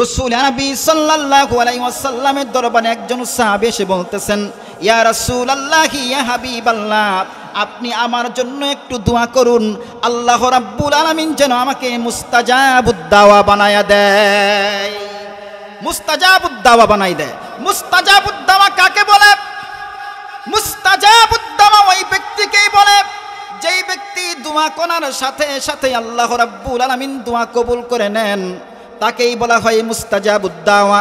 রাসূল নবী সাল্লাল্লাহু আলাইহি ওয়াসাল্লামের দরবারে একজন সাহাবী এসে বলতেছেন, ইয়া রাসূলুল্লাহ, ইয়া হাবিবাল্লাহ, আপনি আমার জন্য একটু দোয়া করুন, আল্লাহ রাব্বুল আলামিন যেন আমাকে মুস্তাজাবুদ দাওয়া বানায়া দেয়। মুস্তাজাবুদ দাওয়া বানাই দেয়। মুস্তাজাবুদ দাওয়া কাকে বলে? মুস্তাজাবুদ দাওয়া ওই ব্যক্তিকেই বলে যেই ব্যক্তি দোয়া করার সাথে সাথে আল্লাহ রাব্বুল আলামিন দোয়া কবুল করে নেন, তাকেই বলা হয় মুস্তাজাবুদ দাওয়া।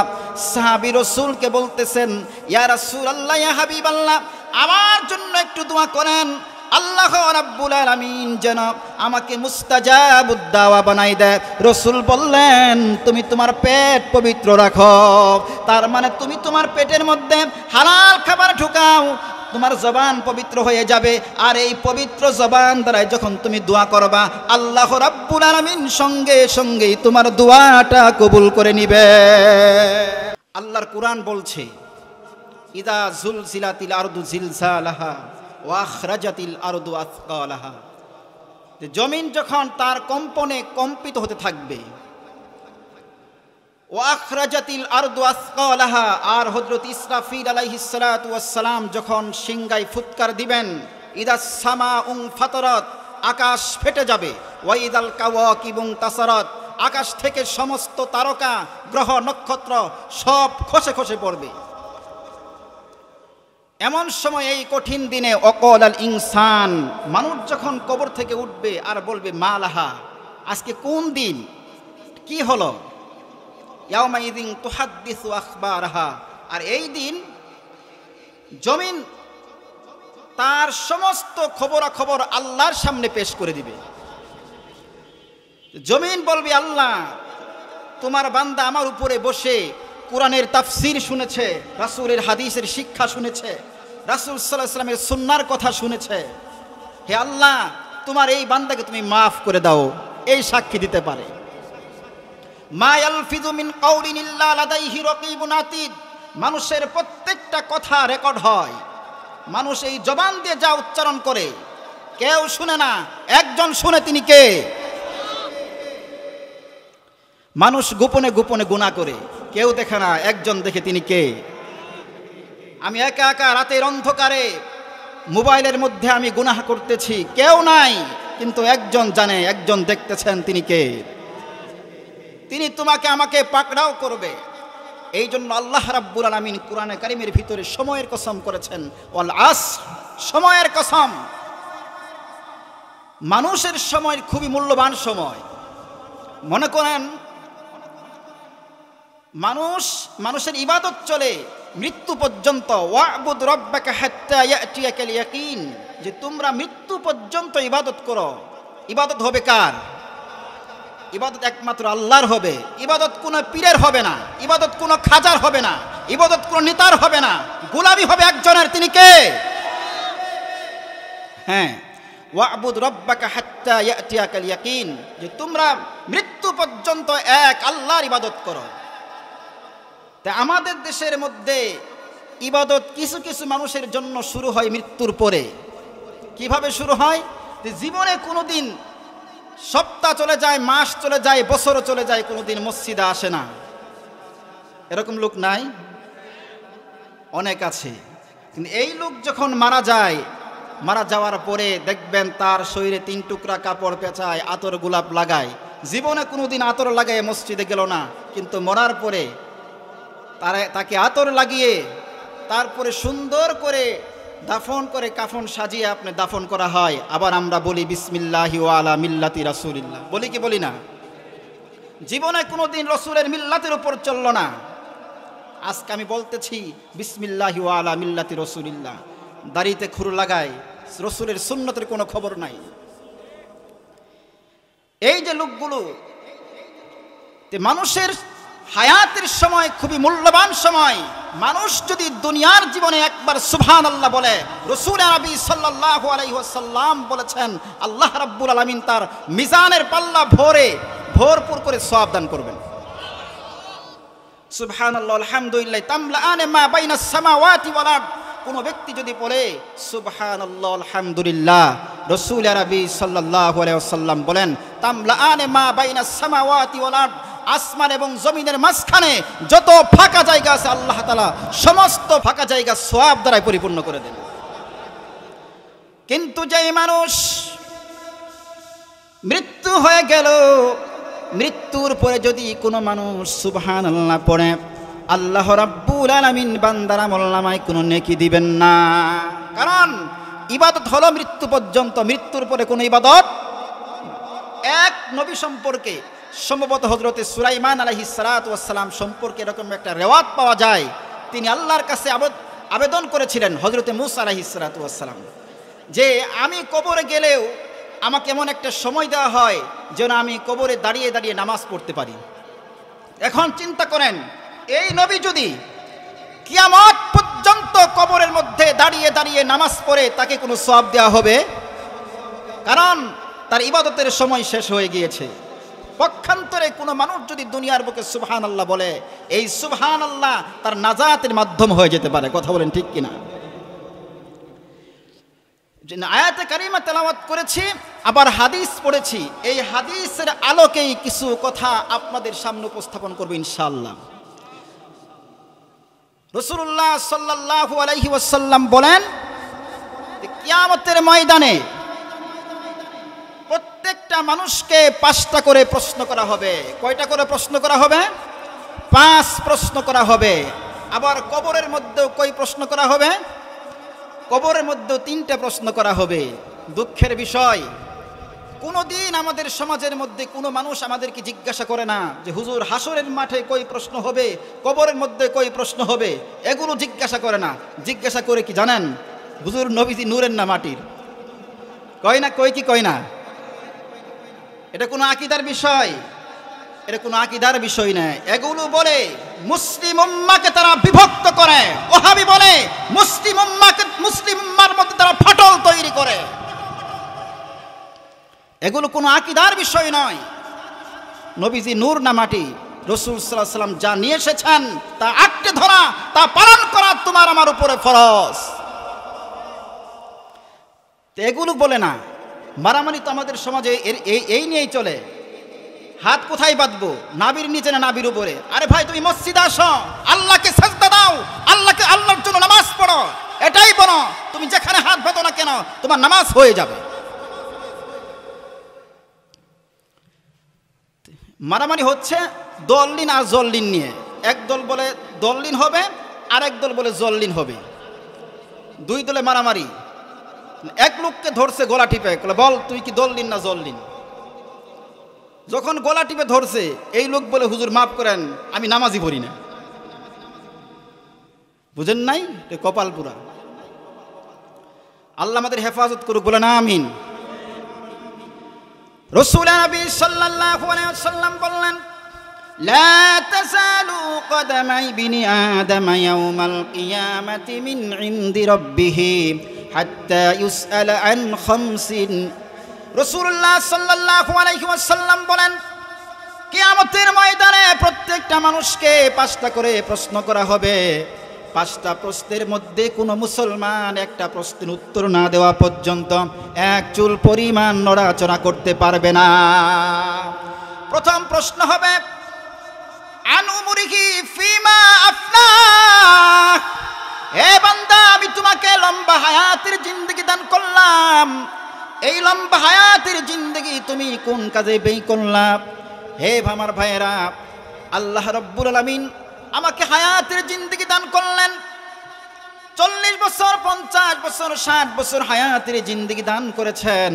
সাহাবী রাসূলকে বলতেছেন, ইয়া রাসূলুল্লাহ, ইয়া হাবিবাল্লাহ, আমার জন্য একটু দোয়া করেন, আল্লাহ রাব্বুল আলামিন যেন আমাকে মুস্তাজাবুদ দাওয়া বানাই দেয়। রাসূল বললেন, তুমি তোমার পেট পবিত্র রাখো, তার মানে তুমি তোমার পেটের মধ্যে হালাল খাবার ঢুকাও, তোমার জবান পবিত্র হয়ে যাবে। আর এই পবিত্র জবান দ্বারা যখন তুমি দোয়া করবা, আল্লাহ রাব্বুল আলামিন সঙ্গে সঙ্গেই তোমার দোয়াটা কবুল করে নিবে। আল্লাহর কোরআন বলছে, ইদা জুলজিলাতিল আরদু জিলজালাহা ওয়া আখরাজাতিল আরদু আথকালাহা, যে জমিন যখন তার কম্পনে কম্পিত হতে থাকবে, ওয়া আখরাজাতিল আরদু আথকালাহা, আর হযরত ইসরাফিল আলাইহিস সালাতু ওয়াস সালাম যখন সিংগায় ফুৎকার দিবেন, ইদাস সামাউ ফাতারাত, আকাশ ফেটে যাবে, ওয়া ইদাল কাওয়াকিবু তাসারাত, আকাশ থেকে সমস্ত তারকা গ্রহ নক্ষত্র সব খসে খসে পড়বে। এমন সময় এই কঠিন দিনে অকল আল ইনসান, মানুষ যখন কবর থেকে উঠবে আর বলবে মালাহা, আজকে কোন দিন, কি হলো? ইয়াউমাইযিন তুহাদ্দিসু আখবারাহা, আর এই দিন জমিন তার সমস্ত খবরাখবর আল্লাহর সামনে পেশ করে দিবে। জমিন বলবে, আল্লাহ, তোমার বান্দা আমার উপরে বসে কোরআনের তাফসীর শুনেছে, রাসূলের হাদিসের শিক্ষা শুনেছে, রাসূল সাল্লাল্লাহু আলাইহি ওয়াসাল্লামের সুন্নাহর কথা শুনেছে, হে আল্লাহ, তোমার এই বান্দাকে তুমি মাফ করে দাও। এই সাক্ষী দিতে পারে। মা ইয়ালফিযু মিন কাউলিন ইল্লা লাদাইহি রাকীবুন আতীদ, মানুষের প্রত্যেকটা কথা রেকর্ড হয়। মানুষ এই জবান দিয়ে যা উচ্চারণ করে কেউ শুনে না, একজন শুনে, তিনি কে? মানুষ গোপনে গোপনে গুনাহ করে, কেউ দেখে না, একজন দেখে, তিনি কে? আমি একা একা রাতের অন্ধকারে মোবাইলের মধ্যে আমি গুনাহ করতেছি, কেউ নাই, কিন্তু একজন জানে, একজন দেখতেছেন, তিনি কে? তিনি তোমাকে আমাকে পাকড়াও করবে। এই জন্য আল্লাহ রাব্বুল আলামিন কোরআনে কারীমের ভিতরে সময়ের কসম করেছেন, ওয়াল আসর, সময়ের কসম। মানুষের সময় খুবই মূল্যবান সময়। মনে করেন, মানুষের ইবাদত চলে মৃত্যু পর্যন্ত। ওয়া'বুদ রাব্বাকা হাত্তা ইয়াতিয়াকাল ইয়াকিন, যে তোমরা মৃত্যু পর্যন্ত ইবাদত করো। ইবাদত হবে কার? ইবাদত একমাত্র আল্লাহর হবে। ইবাদত কোনো পীরের হবে না, ইবাদত কোনো খাজার হবে না, ইবাদত কোনো নেতার হবে না, গোলামি হবে একজনের, তিনি কে? হ্যাঁ, ওয়া'বুদ রাব্বাকা হাত্তা ইয়াতিয়াকাল ইয়াকিন, যে তোমরা মৃত্যু পর্যন্ত এক আল্লাহর ইবাদত করো। তা আমাদের দেশের মধ্যে ইবাদত কিছু কিছু মানুষের জন্য শুরু হয় মৃত্যুর পরে। কিভাবে শুরু হয়? জীবনে কোনোদিন সপ্তাহ চলে যায়, মাস চলে যায়, বছরও চলে যায়, কোনোদিন মসজিদে আসে না। এরকম লোক নাই? অনেক আছে। কিন্তু এই লোক যখন মারা যায়, মারা যাওয়ার পরে দেখবেন তার শরীরে 3 টুকরা কাপড় পেঁচায়, আতর গোলাপ লাগায়। জীবনে কোনোদিন আতর লাগায় মসজিদে গেল না, কিন্তু মরার পরে তাকে আতর লাগিয়ে তারপরে সুন্দর করে দাফন করে, কাফন সাজিয়ে আপনি দাফন করা হয়। আবার আমরা বলি বিসমিল্লাহি ওয়া আলা মিল্লাতি রাসূলিল্লাহ, বলি কি বলি না? জীবনে কোনোদিন রাসূলের মিল্লাতের উপর চলল না। আজকে আমি বলতেছি বিসমিল্লাহি ওয়া আলা মিল্লাতি রাসূলিল্লাহ, দাড়িতে খুর লাগায়, রাসূলের সুন্নতের কোনো খবর নাই। এই যে লোকগুলো, মানুষের হায়াতের সময় খুবই মূল্যবান সময়। মানুষ যদি দুনিয়ার জীবনে একবার সুবহানাল্লাহ বলে, রাসূল নবী সাল্লাল্লাহু আলাইহি ওয়াসাল্লাম বলেছেন, আল্লাহ রাব্বুল আলামিন তার মিজানের পাল্লা ভরপুর করে সওয়াব দান করবেন। সুবহানাল্লাহ আলহামদুলিল্লাহ তামলাআনে মা বাইনাস সামাওয়াতি ওয়াল আরদ, কোন ব্যক্তি যদি বলে সুবহানাল্লাহ আলহামদুলিল্লাহ, রাসূল নবী সাল্লাল্লাহু আলাইহি ওয়াসাল্লাম বলেন তামলাআনে মা বাইনাস সামাওয়াতি ওয়াল আরদ, আসমান এবং জমিনের মাঝখানে যত ফাঁকা জায়গা আছে আল্লাহ তাআলা সমস্ত ফাঁকা জায়গা সওয়াব দ্বারা পরিপূর্ণ করে দেন। কিন্তু যেই মানুষ মৃত্যু হয়ে গেল, মৃত্যুর পরে যদি কোনো মানুষ সুবহানাল্লাহ পড়ে, আল্লাহ রাব্বুল আলামিন বান্দার আমলনামায় কোনো নেকি দিবেন না। কারণ ইবাদত হলো মৃত্যু পর্যন্ত, মৃত্যুর পরে কোনো ইবাদত। এক নবী সম্পর্কে সম্ভবত হযরতে সুলাইমান আলাইহিস সালাতু ওয়াস সালাম সম্পর্কে এরকম একটা রেওয়াত পাওয়া যায়, তিনি আল্লাহর কাছে আবেদন করেছিলেন হযরতে মূসা আলাইহিস সালাতু ওয়াস সালাম, যে আমি কবরে গেলেও আমাকে এমন একটা সময় দেওয়া হয় যেন আমি কবরে দাঁড়িয়ে দাঁড়িয়ে নামাজ পড়তে পারি। এখন চিন্তা করেন, এই নবী যদি কিয়ামত পর্যন্ত কবরের মধ্যে দাঁড়িয়ে দাঁড়িয়ে নামাজ পড়ে, তাকে কোনো সওয়াব দেওয়া হবে? কারণ তার ইবাদতের সময় শেষ হয়ে গিয়েছে। পক্ষান্তরে কোনো মানুষ যদি দুনিয়ার বুকে সুবহানাল্লাহ বলে, এই সুবহানাল্লাহ তার নাজাতের মাধ্যম হয়ে যেতে পারে। কথা বলেন ঠিক কিনা? আয়াতে কারিমা তেলাওয়াত করেছি, আবার হাদিস পড়েছি। এই হাদিসের আলোকেই কিছু কথা আপনাদের সামনে উপস্থাপন করব ইনশাআল্লাহ। রাসূলুল্লাহ সাল্লাল্লাহু আলাইহি ওয়াসাল্লাম বলেন, কিয়ামতের ময়দানে প্রত্যেকটা মানুষকে 5টা করে প্রশ্ন করা হবে। কয়টা করে প্রশ্ন করা হবে? 5 প্রশ্ন করা হবে। আবার কবরের মধ্যেও কয় প্রশ্ন করা হবে? কবরের মধ্যে 3টা প্রশ্ন করা হবে। দুঃখের বিষয়, কোনোদিন আমাদের সমাজের মধ্যে কোনো মানুষ আমাদেরকে জিজ্ঞাসা করে না যে হুজুর হাসরের মাঠে কই প্রশ্ন হবে, কবরের মধ্যে কই প্রশ্ন হবে, এগুলো জিজ্ঞাসা করে না। জিজ্ঞাসা করে কি জানেন? হুজুর নবীজি নূরের না মাটির? কয় না? কই কি কয় না? এটা কোনো আকীদার বিষয়? এটা কোনো আকীদার বিষয় না। এগুলো বলে মুসলিম উম্মাহকে তারা বিভক্ত করে। ওহাবি বলে মুসলিম উম্মার মধ্যে তারা ফাটল তৈরি করে। এগুলো কোনো আকীদার বিষয় নয়। নবীজি নূর না মাটি? রাসূল সাল্লাল্লাহু আলাইহি ওয়াসাল্লাম যা নিয়ে এসেছেন তা আঁকড়ে ধরা, তা পালন করা তোমার আমার উপরে ফরজ। এগুলো বলে না। মারামারি তো আমাদের সমাজে এই নিয়েই চলে। হাত কোথায় বাঁধবো? নাভির নিচে না নাভির উপরে? আরে ভাই, তুমি মসজিদে আসো, আল্লাহকে সাজদা দাও, আল্লাহর জন্য নামাজ পড়ো, এটাই বলো। তুমি যেখানে হাত বাঁধো না কেন, তোমার নামাজ হয়ে যাবে। মারামারি হচ্ছে দলিন আর জল্লিন নিয়ে। এক দল বলে দলিন হবে, আর এক দল বলে জল্লিন হবে। দুই দলে মারামারি। এক লোককে ধরছে গলা টিপে, বল তুই কি দলিন না জল্লিন? যখন গলা টিপে ধরছে, এই লোক বলে হুজুর মাফ করেন, আমি নামাজই পড়ি না। বুঝেন নাই? কপাল পুরা। আল্লাহ আমাদের হেফাজত করুক, বলে না আমিন। রাসূল নবী সাল্লাল্লাহু আলাইহি ওয়াসাল্লাম বললেন, লা তাযালু কদামাই বিনি আদম ইয়াউমাল কিয়ামাতি মিন ইনদি রাব্বিহি হাত্তা ইউসআলা আন খামসিন। রাসূলুল্লাহ সাল্লাল্লাহু আলাইহি ওয়াসাল্লাম বলেন, কিয়ামতের ময়দানে প্রত্যেকটা মানুষকে 5টা করে প্রশ্ন করা হবে। 5টা প্রশ্নের মধ্যে কোনো মুসলমান একটা প্রশ্নের উত্তর না দেওয়া পর্যন্ত এক চুল পরিমাণ নড়াচড়া করতে পারবে না। প্রথম প্রশ্ন হবে, আনুমুরিহি ফিমা আফনা। হে বান্দা, আমি তোমাকে লম্বা হায়াতের জিন্দেগি দান করলাম, এই লম্বা হায়াতের জিন্দেগি তুমি কোন কাজে ব্যয় করলাম? হে আমার ভাইয়েরা, আল্লাহ রাব্বুল আলামিন আমাকে হায়াতের জিন্দেগি দান করলেন। 40 বছর, 50 বছর, 60 বছর হায়াতের জিন্দেগি দান করেছেন।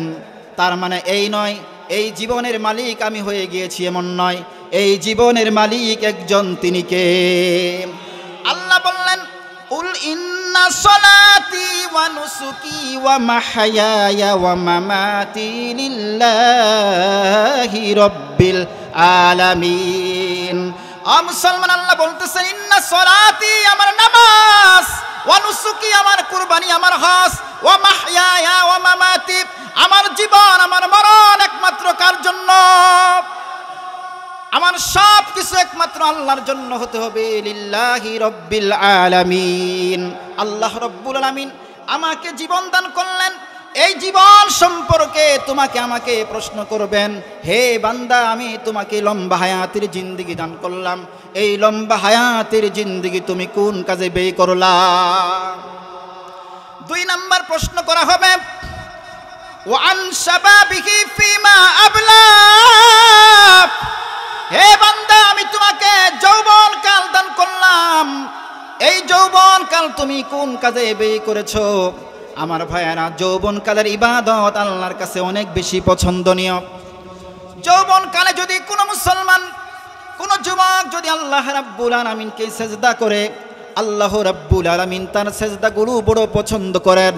তার মানে এই নয় এই জীবনের মালিক আমি হয়ে গিয়েছি, এমন নয়। এই জীবনের মালিক একজন, তিনি কে? আল্লাহ বললেন, উল ইন্না সলাতি ওয়া নুসুকি ওয়া মাহইয়ায়া ওয়া মামাতি লিল্লাহি রাব্বিল আলামিন। মুসলমান, আল্লাহ বলতেছেন, ইন্না সলাতি আমার নামাজ, ওয়া নুসুকি আমার কুরবানি, আমার হজ, ওয়া মাহইয়ায়া ওয়া মামাতি আমার জীবন, আমার মরণ একমাত্র কার জন্য? আমার সব কিছু একমাত্র আল্লাহর জন্য হতে হবে। লিল্লাহি রাব্বিল আলামিন। আল্লাহ রাব্বুল আলামিন আমাকে জীবন দান করলেন, এই জীবন সম্পর্কে তোমাকে আমাকে প্রশ্ন করবেন, হে বান্দা আমি তোমাকে লম্বা হায়াতের জিন্দেগি দান করলাম, এই লম্বা হায়াতের জিন্দেগি তুমি কোন কাজে ব্যয় করলা? 2 নম্বর প্রশ্ন করা হবে, ওয়ান শাবাবিহি ফিমা আবলা, হে বান্দা আমি তোমাকে যৌবন কাল দান করলাম, এই যৌবন কাল তুমি কোন কাজে ব্যয় করেছো? আমার ভাইয়েরা, যৌবন কালের ইবাদত আল্লাহর কাছে অনেক বেশি পছন্দনীয়। যৌবন কালে যদি কোনো মুসলমান, কোনো যুবক যদি আল্লাহ রাব্বুল আলামিনকে সেজদা করে, আল্লাহ রাব্বুল আলামিন তার সেজদাগুলো বড় পছন্দ করেন।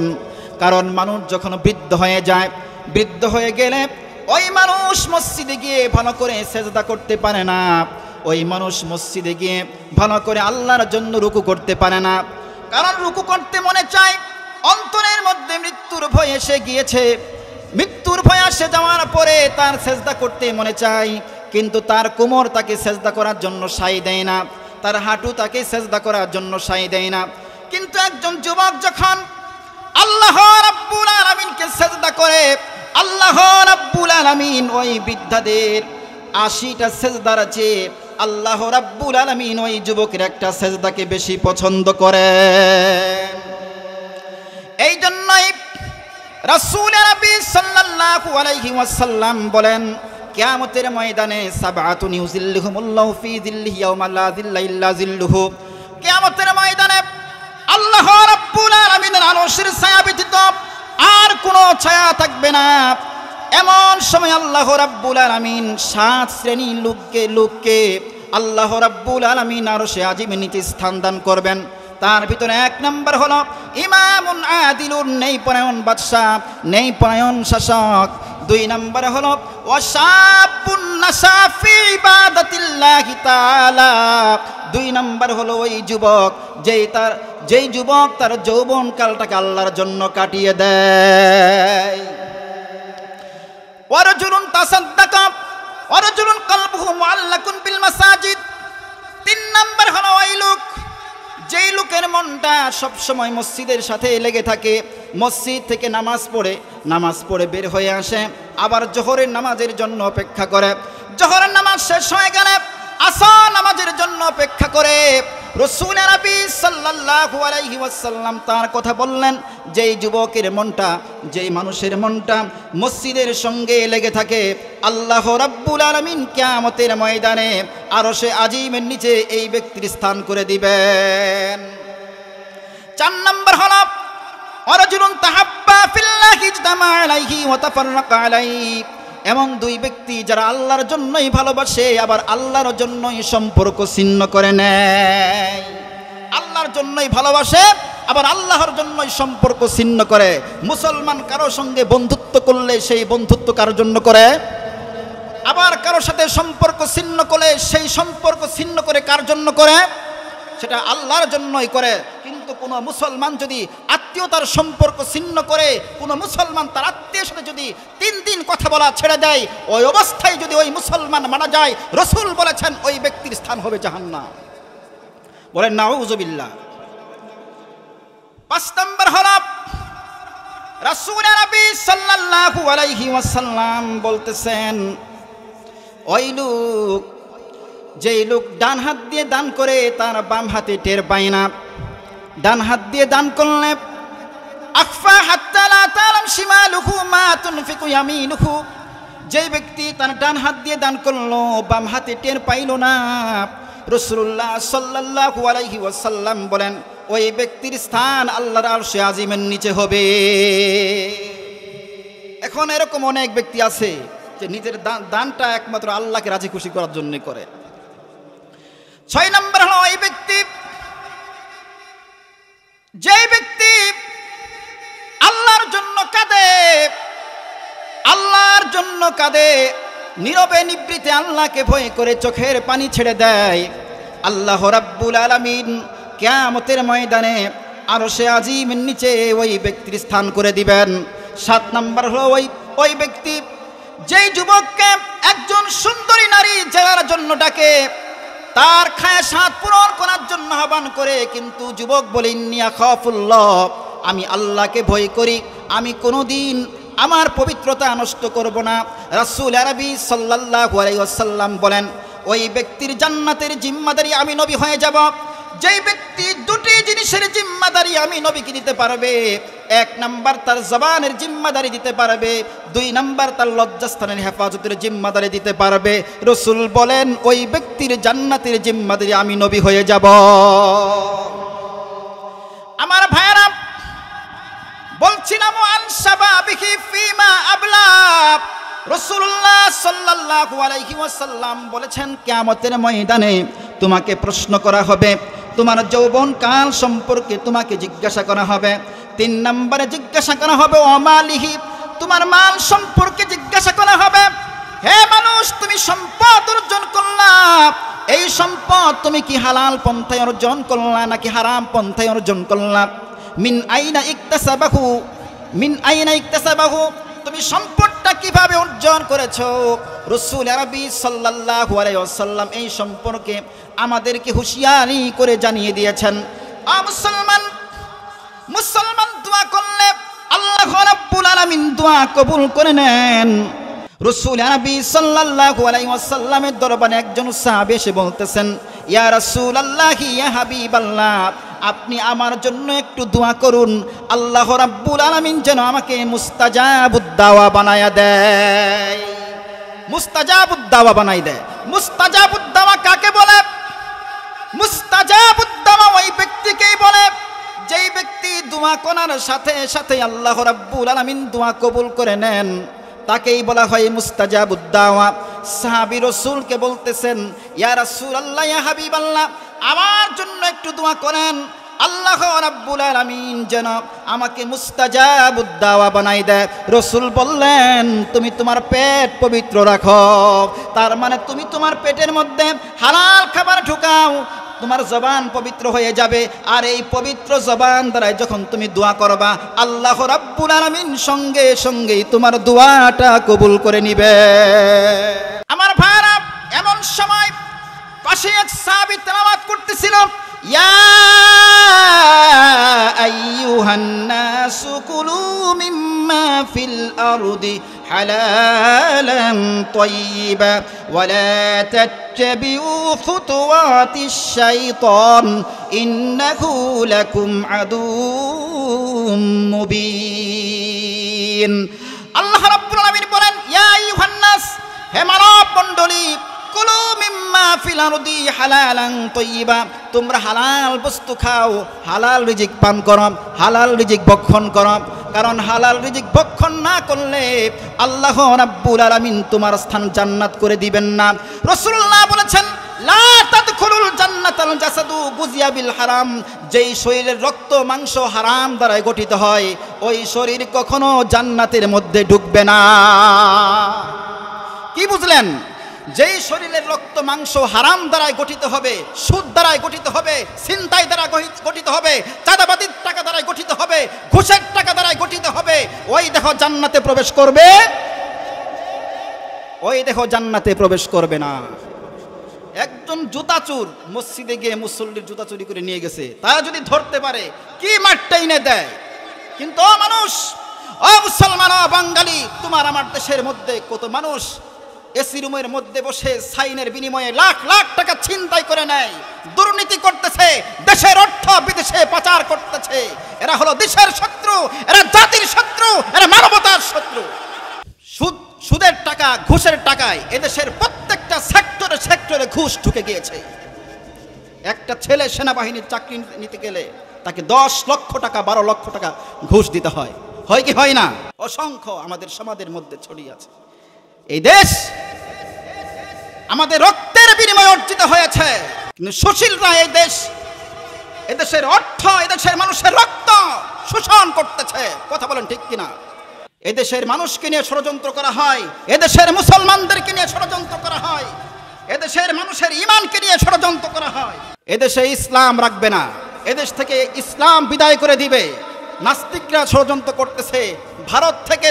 কারণ মানুষ যখন বৃদ্ধ হয়ে যায়, বৃদ্ধ হয়ে গেলে ওই মানুষ মসজিদে গিয়ে ভালো করে সেজদা করতে পারে না, ওই মানুষ মসজিদে গিয়ে ভালো করে আল্লাহর জন্য রুকু করতে পারে না। কারণ রুকু করতে মনে চায়, অন্তরের মধ্যে মৃত্যুর ভয় এসে গিয়েছে, মৃত্যুর ভয় এসে যাওয়ার পরে তার সেজদা করতে মনে চায়, কিন্তু তার কোমর তাকে সেজদা করার জন্য সাই দেয় না, তার হাঁটু তাকে সেজদা করার জন্য সাই দেয় না। কিন্তু একজন যুবক যখন আল্লাহ রাব্বুল আলামিনকে সেজদা করে, আল্লাহ রাব্বুল আলামিন ওই বৃদ্ধাদের 80টা সেজদার চেয়ে আল্লাহ রাব্বুল আলামিন ওই যুবকের একটা সেজদাকে বেশি পছন্দ করেন। এই জন্যই রাসূল নবী সাল্লাল্লাহু আলাইহি ওয়াসাল্লাম বলেন, কিয়ামতের ময়দানে সাবআতুন ইউযিল্লুহুমুল্লাহু ফি যিল্লিহি ইয়াওমা লা যিল্লা ইল্লা যিল্লুহু, কিয়ামতের ময়দানে আল্লাহ রাব্বুল আলামিনের আরশের ছায়া ব্যতীত আর কোনো ছায়া থাকবে না। এমন সময় আল্লাহ রাব্বুল আলামিন 7 শ্রেণীর লোককে আল্লাহ রাব্বুল আলামিন আরশে আজিমের নিচে স্থান দান করবেন। তার ভিতরে 1 নম্বর হলো ইমামুন আদিলুন, ন্যায়পরায়ণ বাদশা, ন্যায়পরায়ণ শাসক। 2 নম্বর হলো ওয়াশাবুন নাশা ফি ইবাদাতিল্লাহি তাআলা, 2 নম্বর হলো ওই যুবক যেই যুবক তার যৌবন কালটাকে আল্লাহর জন্য কাটিয়ে দেয়। ওয়ারাজুলুন তাসাদ্দাকা ওয়ারাজুলুন কলবুহু মুআল্লাকুন বিল মাসাজিদ, 3 নম্বর হলো ওই লোক যেই লোকের মনটা সব সময় মসজিদের সাথে লেগে থাকে, মসজিদ থেকে নামাজ পড়ে বের হয়ে আসে, আবার জোহরের নামাজের জন্য অপেক্ষা করে, জোহরের নামাজ শেষ হয়ে গেলে আসর নামাজের জন্য অপেক্ষা করে। রাসূল নবী সাল্লাল্লাহু আলাইহি ওয়াসাল্লাম তার কথা বললেন, যেই যুবকের মনটা, যেই মানুষের মনটা মসজিদের সঙ্গে লেগে থাকে, আল্লাহ রাব্বুল আলামিন কিয়ামতের ময়দানে আরশে আজিমের নিচে এই ব্যক্তির স্থান করে দিবেন। 4 নম্বর হলো ওয়ারাজুলুন তাহাব্বা ফিল্লাহি ইজতামা আলাইহি ওয়া তাফাররাকা আলাইহি, এমন 2 ব্যক্তি যারা আল্লাহর জন্যই ভালোবাসে, আবার আল্লাহর জন্যই সম্পর্ক ছিন্ন করে নেয়। আল্লাহর জন্যই ভালোবাসে, আবার আল্লাহর জন্যই সম্পর্ক ছিন্ন করে। মুসলমান কারো সঙ্গে বন্ধুত্ব করলে সেই বন্ধুত্ব কার জন্য করে, আবার কারো সাথে সম্পর্ক ছিন্ন করলে সেই সম্পর্ক ছিন্ন করে কার জন্য করে, সেটা আল্লাহর জন্যই করে। কিন্তু কোনো মুসলমান যদি আত্মীয়তার সম্পর্ক ছিন্ন করে, কোনো মুসলমান তার আত্মীয়ের সাথে যদি 3 দিন কথা বলা ছেড়ে দেয়, ওই অবস্থায় যদি ওই মুসলমান মারা যায়, রাসূল বলেছেন ওই ব্যক্তির স্থান হবে জাহান্নাম। বলেন নাউযুবিল্লাহ। 5 নম্বর হলো রাসূল নবী সাল্লাল্লাহু আলাইহি ওয়াসাল্লাম বলতেছেন, ওই লোক যেই লোক ডান হাত দিয়ে দান করে তার বাম হাতে টের পায় না। ডান হাত দিয়ে দান করলে আখফা হাত্তা লা তালাম শিমালুহু মা তুনফিকু ইয়ামিনুহু, যেই ব্যক্তি তার ডান হাত দিয়ে দান করলো বাম হাতে টের পাইল না, রাসূলুল্লাহ সাল্লাল্লাহু আলাইহি ওয়াসাল্লাম বলেন ওই ব্যক্তির স্থান আল্লাহর আরশে আজিমের নিচে হবে। এখন এরকম অনেক ব্যক্তি আছে যে নিজের দানটা একমাত্র আল্লাহকে রাজি খুশি করার জন্য করে। 6 নম্বর হলো ওই ব্যক্তি যেই ব্যক্তি আল্লাহর জন্য কাঁদে, আল্লাহর জন্য কাঁদে, নীরবে নিবৃতে আল্লাহকে ভয় করে চোখের পানি ছেড়ে দেয়, আল্লাহ রাব্বুল আলামিন কিয়ামতের ময়দানে আরশে আজিমের নিচে ওই ব্যক্তির স্থান করে দিবেন। 7 নম্বর হলো ওই ব্যক্তি যেই যুবককে একজন সুন্দরী নারী যাওয়ার জন্য ডাকে, তার খায়সাত পূরণ করার জন্য আহ্বান করে, কিন্তু যুবক বলে ইন্নী আখাফুল্লাহ, আমি আল্লাহকে ভয় করি, আমি কোনোদিন আমার পবিত্রতা নষ্ট করব না। রাসূল আরবি সাল্লাল্লাহু আলাইহি ওয়াসাল্লাম বলেন, ওই ব্যক্তির জান্নাতের জিম্মাদারি আমি নবী হয়ে যাব যেই ব্যক্তি দুটি জিনিসের জিম্মাদারি আমি নবীকে দিতে পারবে। এক নাম্বার তার জবানের জিম্মাদারি দিতে পারবে, দুই নাম্বার তার লজ্জাস্থানের হেফাজতের জিম্মাদারি দিতে পারবে। রাসূল বলেন ওই ব্যক্তির জান্নাতের জিম্মাদারি আমি নবী হয়ে যাব। আমার ভাইরা, বলছিলাম আন শাবাবিহি ফিমা আবলা, রাসূলুল্লাহ সাল্লাল্লাহু আলাইহি ওয়াসাল্লাম বলেছেন কিয়ামতের ময়দানে তোমাকে প্রশ্ন করা হবে, তোমার যৌবন কাল সম্পর্কে তোমাকে জিজ্ঞাসা করা হবে। 3 নম্বরে জিজ্ঞাসা করা হবে অমালিহি, তোমার মাল সম্পর্কে জিজ্ঞাসা করা হবে। হে মানুষ, তুমি সম্পদ অর্জন করলা, এই সম্পদ তুমি কি হালাল পন্থায় অর্জন করলা নাকি হারাম পন্থায় অর্জন করলা? মিন আইনা ইকতাসাবাহু, মিন আইনা ইকতাসাবাহু, তুমি সম্পদটা কিভাবে অর্জন করেছো? রাসূল আরবি সাল্লাল্লাহু আলাইহি ওয়াসাল্লাম এই সম্পর্কে আমাদেরকে হুঁশিয়ারি করে জানিয়ে দিয়েছেন। মুসলমান, মুসলমান দোয়া করলে আল্লাহ রাব্বুল আলামিন দোয়া কবুল করে নেন। রাসূল আরবি সাল্লাল্লাহু আলাইহি ওয়াসাল্লামের দরবারে একজন সাহাবী এসে বলতেছেন, ইয়া রাসূলুল্লাহ, ইয়া হাবিবাল্লাহ, আপনি আমার জন্য একটু দোয়া করুন, আল্লাহ রাব্বুল আলামিন যেন আমাকে মুস্তাজাবুদ দাওয়া বানায়া দেয়। মুস্তাজাবুদ দাওয়া বানাই দেয়। মুস্তাজাবুদ দাওয়া কাকে বলে? মুস্তাজাবুদ দাওয়া ওই ব্যক্তিকেই বলে যেই ব্যক্তি দোয়া করার সাথে সাথে আল্লাহ রাব্বুল আলামিন দোয়া কবুল করে নেন, তাকেই বলা হয় মুস্তাজাবুদ দাওয়া। সাহাবী রাসূলকে বলতেছেন, ইয়া রাসূলুল্লাহ, ইয়া হাবিবাল্লাহ, আমার জন্য একটু দোয়া করেন, আল্লাহ রাব্বুল আলামিন যেন আমাকে মুস্তাজাবুদ দাওয়া বানাই দেয়। রাসূল বললেন, তুমি তোমার পেট পবিত্র রাখো, তার মানে তুমি তোমার পেটের মধ্যে হালাল খাবার ঢুকাও, তোমার জবান পবিত্র হয়ে যাবে। আর এই পবিত্র জবান দ্বারা যখন তুমি দোয়া করবা, আল্লাহ রাব্বুল আলামিন সঙ্গে সঙ্গেই তোমার দোয়াটা কবুল করে নিবে। আমার ভাইরা, এমন সময় পাশে এক সাহাবী তেলাওয়াত করতেছিল, ইয়া আইয়ুহান নাসু কুলু মিম্মা ফিল আরদি হালালান তাইয়্যিবা ওয়া লা তাত্তাবিউ খুতুওয়াতিশ শাইতান ইন্নাহু লাকুম আদুউম মুবিন। আল্লাহ রাব্বুল আলামিন বলেন, ইয়া আইয়ুহান নাস, হে মানব মণ্ডলী, কুলু মিম্মা ফিল আরদি হালালান তাইয়্যিবা, তোমরা হালাল বস্তু খাও, হালাল রিজিক পান করো, হালাল রিজিক ভক্ষণ করো। কারণ হালাল রিজিক ভক্ষণ না করলে আল্লাহ রাব্বুল আলামিন তোমার স্থান জান্নাত করে দিবেন না। রাসূলুল্লাহ বলেছেন, লা তাদখুলুল জান্নাতাল জাসাদু গুজিয়া বিল হারাম, যেই শরীরের রক্ত মাংস হারাম দ্বারা গঠিত হয়, ওই শরীর কখনো জান্নাতের মধ্যে ঢুকবে না। কি বুঝলেন? যেই শরীরের রক্ত মাংস হারাম দ্বারাই গঠিত হবে, সুদ দ্বারাই গঠিত হবে, ছিনতাই দ্বারা গঠিত হবে, চাঁদাবাজির টাকা দ্বারাই গঠিত হবে, ঘুষের টাকা দ্বারাই গঠিত হবে, ওই দেহ জান্নাতে প্রবেশ করবে, ওই দেহ জান্নাতে প্রবেশ করবে না। একজন জুতাচুর মসজিদে গিয়ে মুসল্লির জুতা চুরি করে নিয়ে গেছে, তারা যদি ধরতে পারে কি মারটা এনে দেয়। কিন্তু ও মানুষ, ও মুসলমান, ও বাঙালি, তোমার আমার দেশের মধ্যে কত মানুষ এসি রুমের মধ্যে বসে সাইনের বিনিময়ে লাখ লাখ টাকা ছিনতাই করে নেয়, দুর্নীতি করতেছে, দেশের অর্থ বিদেশে পাচার করতেছে। এরা হলো দেশের শত্রু, এরা জাতির শত্রু, এরা মানবতার শত্রু। সুদের টাকা, ঘুষের টাকায় এদেশের প্রত্যেকটা সেক্টরে সেক্টরে ঘুষ ঢুকে গিয়েছে। একটা ছেলে সেনাবাহিনীর চাকরি নিতে গেলে তাকে 10 লক্ষ টাকা 12 লক্ষ টাকা ঘুষ দিতে হয়। হয় কি হয় না? অসংখ্য আমাদের সমাজের মধ্যে ছড়িয়ে আছে। এই দেশ আমাদের রক্তের বিনিময়ে অর্জিত হয়েছে, কিন্তু সুশীলরা এই দেশ, এদেশের অর্থ, এদেশের মানুষের রক্ত শোষণ করতেছে। কথা বলেন ঠিক কিনা? এদেশের মানুষকে নিয়ে ষড়যন্ত্র করা হয়, এদেশের মুসলমানদেরকে নিয়ে ষড়যন্ত্র করা হয়, এদেশের মানুষের ঈমানকে নিয়ে ষড়যন্ত্র করা হয়। এদেশে ইসলাম রাখবে না, এদেশ থেকে ইসলাম বিদায় করে দিবে। নাস্তিকরা ষড়যন্ত্র করতেছে, ভারত থেকে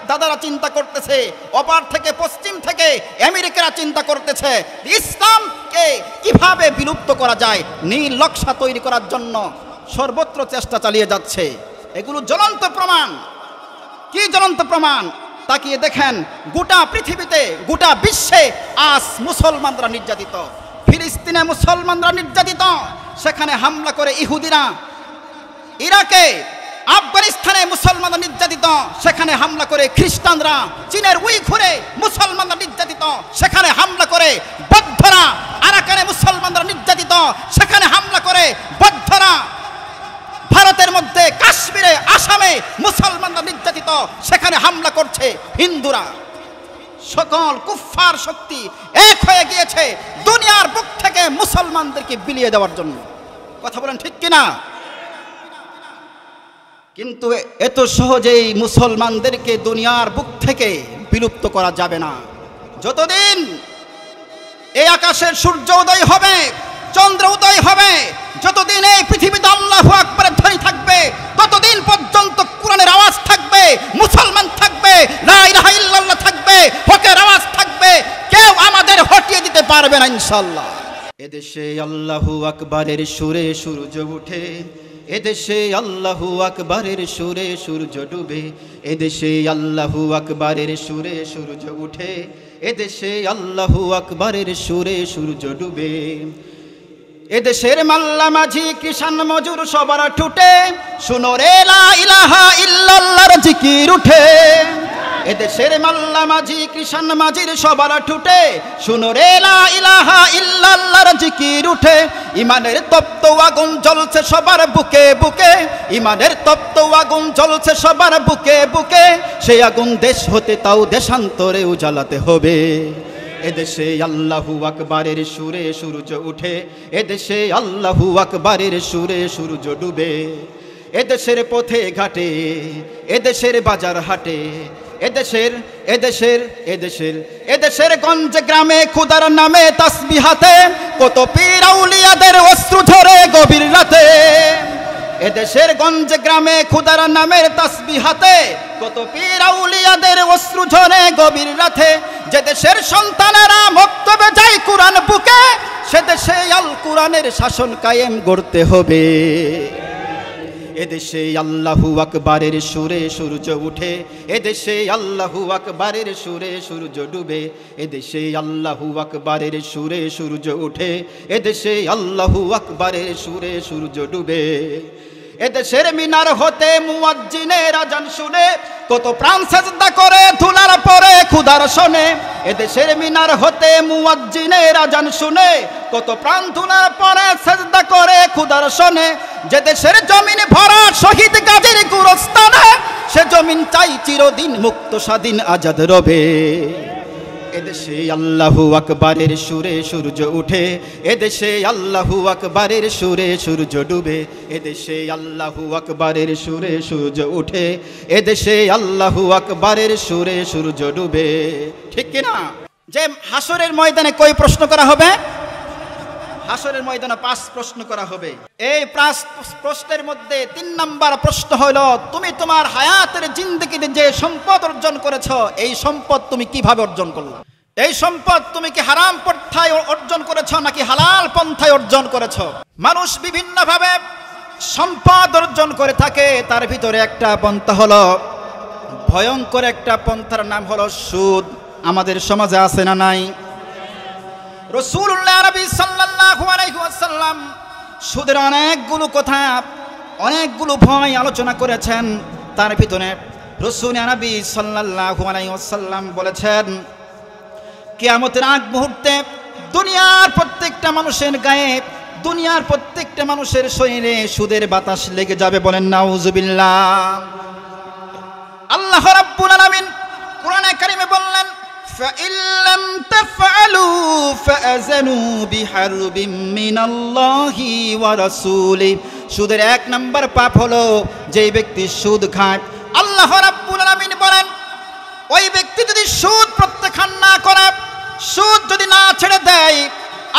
দাদারা চিন্তা করতেছে, অপার থেকে পশ্চিম থেকে আমেরিকারা চিন্তা করতেছে ইসলামকে কিভাবে বিলুপ্ত করা যায়, নীল নকশা তৈরি করার জন্য সর্বত্র চেষ্টা চালিয়ে যাচ্ছে। এগুলো জ্বলন্ত প্রমাণ। কি জ্বলন্ত প্রমাণ! তাকিয়ে দেখেন, গোটা পৃথিবীতে, গোটা বিশ্বে আজ মুসলমানরা নির্যাতিত। ফিলিস্তিনে মুসলমানরা নির্যাতিত, সেখানে হামলা করে ইহুদিরা। ইরাকে, আফগানিস্তানে মুসলমানরা নির্যাতিত, সেখানে হামলা করে খ্রিস্টানরা। চীনের উইঘুরে মুসলমানরা নির্যাতিত, সেখানে হামলা করে বৌদ্ধরা। আরাকানে মুসলমানরা নির্যাতিত, সেখানে হামলা করে বৌদ্ধরা। ভারতের মধ্যে কাশ্মীরে, আসামে মুসলমানরা নির্যাতিত, সেখানে হামলা করছে হিন্দুরা। সকল কুফফার শক্তি এক হয়ে গিয়েছে দুনিয়ার বুক থেকে মুসলমানদেরকে বিলিয়ে দেওয়ার জন্য। কথা বলেন ঠিক কিনা? কিন্তু এত সহজেই মুসলমানদেরকে দুনিয়ার বুক থেকে বিলুপ্ত করা যাবে না। যতদিন এই আকাশের সূর্য উদয় হবে, চন্দ্র উদয় হবে, যতদিন এই পৃথিবীতে আল্লাহু আকবারের ধ্বনি থাকবে, ততদিন পর্যন্ত কোরআনের আওয়াজ থাকবে, মুসলমান থাকবে, লা ইলাহা ইল্লাল্লাহ থাকবে, হকের আওয়াজ থাকবে। কেউ আমাদের হটিয়ে দিতে পারবে না ইনশাআল্লাহ। এদেশে আল্লাহু আকবারের সুরে সূর্য ওঠে, এদেশে আল্লাহু আকবারের সুরে সূর্য ডুবে। এদেশে আল্লাহু আকবারের সুরে সূর্য ওঠে, এদেশে আল্লাহু আকবারের সুরে সূর্য ডুবে। এদেশের মাল্লা মাঝি কৃষাণ মজুর সবার ঠুটে, শুনো রে লা ইলাহা ইল্লাল্লাহর জিকির উঠে। এদেশের মাল্লা মাঝি কৃষাণ মাঝির সবার ঠুটে, শুনো রে লা ইলাহা ইল্লাল্লাহর জিকির উঠে। ইমানের তপ্ত আগুন জ্বলছে সবার বুকে বুকে, ইমানের তপ্ত আগুন জ্বলছে সবার বুকে বুকে। সেই আগুন দেশ হতে তাও দেশান্তরে উজালাতে হবে। এদেশে আল্লাহু আকবারের সুরে সূর্য উঠে, এদেশে আল্লাহু আকবারের সুরে সূর্য ডুবে। এদেশের পথে ঘাটে, এদেশের বাজার হাটে, এদেশের এদেশের এদেশের এদেশের গঞ্জে গ্রামে খোদার নামে তাসবিহাতে, কত পীর আউলিয়াদের অশ্রু ঝরে গভীর রাতে। এদেশের গঞ্জে গ্রামে খোদার নামের তাসবিহাতে, কত পীর আউলিয়াদের অশ্রু ঝরে গভীর রাতে। যে দেশের সন্তানেরা মক্তবে যায় কোরআন বুকে, সে দেশে আল কোরআনের শাসন কায়েম করতে হবে। এদেশে আল্লাহু আকবারের সুরে সূর্য উঠে, এদেশে আল্লাহু আকবারের সুরে সূর্য ডুবে। এদেশে আল্লাহু আকবারের সুরে সূর্য উঠে, এদেশে আল্লাহু আকবারের সুরে সূর্য ডুবে। এদেশের মিনার হতে মুয়াজ্জিনের আজান শুনে, কত প্রাণ সেজদা করে ধুলার পরে খোদার শোনে। এদেশের মিনার হতে মুয়াজ্জিনের আজান শুনে, কত প্রাণ ধুলার পরে সেজদা করে খোদার শোনে। যে দেশের জমিন ভরা শহীদ গাজীর গুরস্থানে, সে জমিন চাই চিরদিন মুক্ত স্বাধীন আজাদ রবে। এদেশে আল্লাহু আকবারের সুরে সূর্য উঠে, এদেশে আল্লাহু আকবারের সুরে সূর্য ডুবে। এদেশে আল্লাহু আকবারের সুরে সূর্য উঠে, এদেশে আল্লাহু আকবারের সুরে সূর্য ডুবে। ঠিক কিনা? যে হাসরের ময়দানে কয় প্রশ্ন করা হবে? হাসরের ময়দানে 5 প্রশ্ন করা হবে। এই 5 প্রশ্নের মধ্যে 3 নাম্বার প্রশ্ন হলো, তুমি তোমার হায়াতের জিন্দেগিতে যে সম্পদ অর্জন করেছো, এই সম্পদ তুমি কিভাবে অর্জন করলে? এই সম্পদ তুমি কি হারাম পন্থায় অর্জন করেছো নাকি হালাল পন্থায় অর্জন করেছো? মানুষ বিভিন্নভাবে সম্পদ অর্জন করে থাকে, তার ভিতরে একটা পন্থা হলো, ভয়ঙ্কর একটা পন্থার নাম হলো সুদ। আমাদের সমাজে আছে না নাই? রাসূলুল্লাহ নবী সাল্লাল্লাহু আলাইহি ওয়াসাল্লাম সুদের অনেকগুলো কথা, অনেকগুলো ভয় আলোচনা করেছেন। তার ভিতরে রাসূল নবী সাল্লাল্লাহু আলাইহি ওয়াসাল্লাম বলেছেন, কিয়ামতের আগ মুহূর্তে দুনিয়ার প্রত্যেকটা মানুষের গায়ে, দুনিয়ার প্রত্যেকটা মানুষের শরীরে সুদের বাতাস লেগে যাবে। বলেন নাউযুবিল্লাহ। আল্লাহ রাব্বুল আলামিন কোরআনে কারিমে বললেন, فَإِن لَّمْ تَفْعَلُوا فَأَذَنُوا بِحَرْبٍ مِّنَ اللَّهِ وَرَسُولِهِ। সুদের 1 নাম্বার পাপ হলো যেই ব্যক্তি সুদ খায়। আল্লাহ রাব্বুল আলামিন বলেন, ওই ব্যক্তি যদি সুদ প্রত্যাখ্যান না করে, সুদ যদি না ছেড়ে দেয়,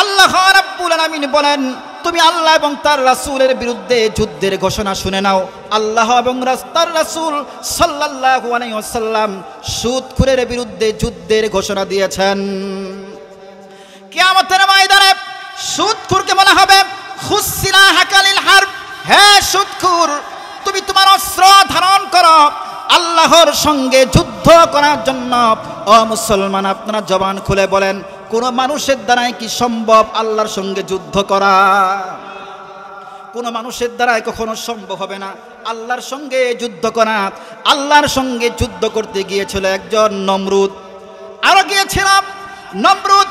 আল্লাহ রাব্বুল আলামিন বলেন, তুমি আল্লাহ এবং তার রাসূলের বিরুদ্ধে যুদ্ধের ঘোষণা শুনে নাও। আল্লাহ এবং তার রাসূল সাল্লাল্লাহু আলাইহি ওয়াসাল্লাম সুদখোরের বিরুদ্ধে যুদ্ধের ঘোষণা দিয়েছেন। কিয়ামতের ময়দানে সুদখোরকে বলা হবে, খুসিলাহাকা লিল হারব। হে সুদখোর, তুমি তোমার অস্ত্র ধারণ করো। আল্লাহর সঙ্গে যুদ্ধ করার জন্য। ও মুসলমান, আপনারা জবান খুলে বলেন, কোন মানুষের দ্বারাই কি সম্ভব আল্লাহর সঙ্গে যুদ্ধ করা? কোন মানুষের দ্বারাই কখনো সম্ভব হবে না আল্লাহর সঙ্গে যুদ্ধ করা। আল্লাহর সঙ্গে যুদ্ধ করতে গিয়েছিল একজন নমরুদ, আরো গিয়েছিল নমরুদ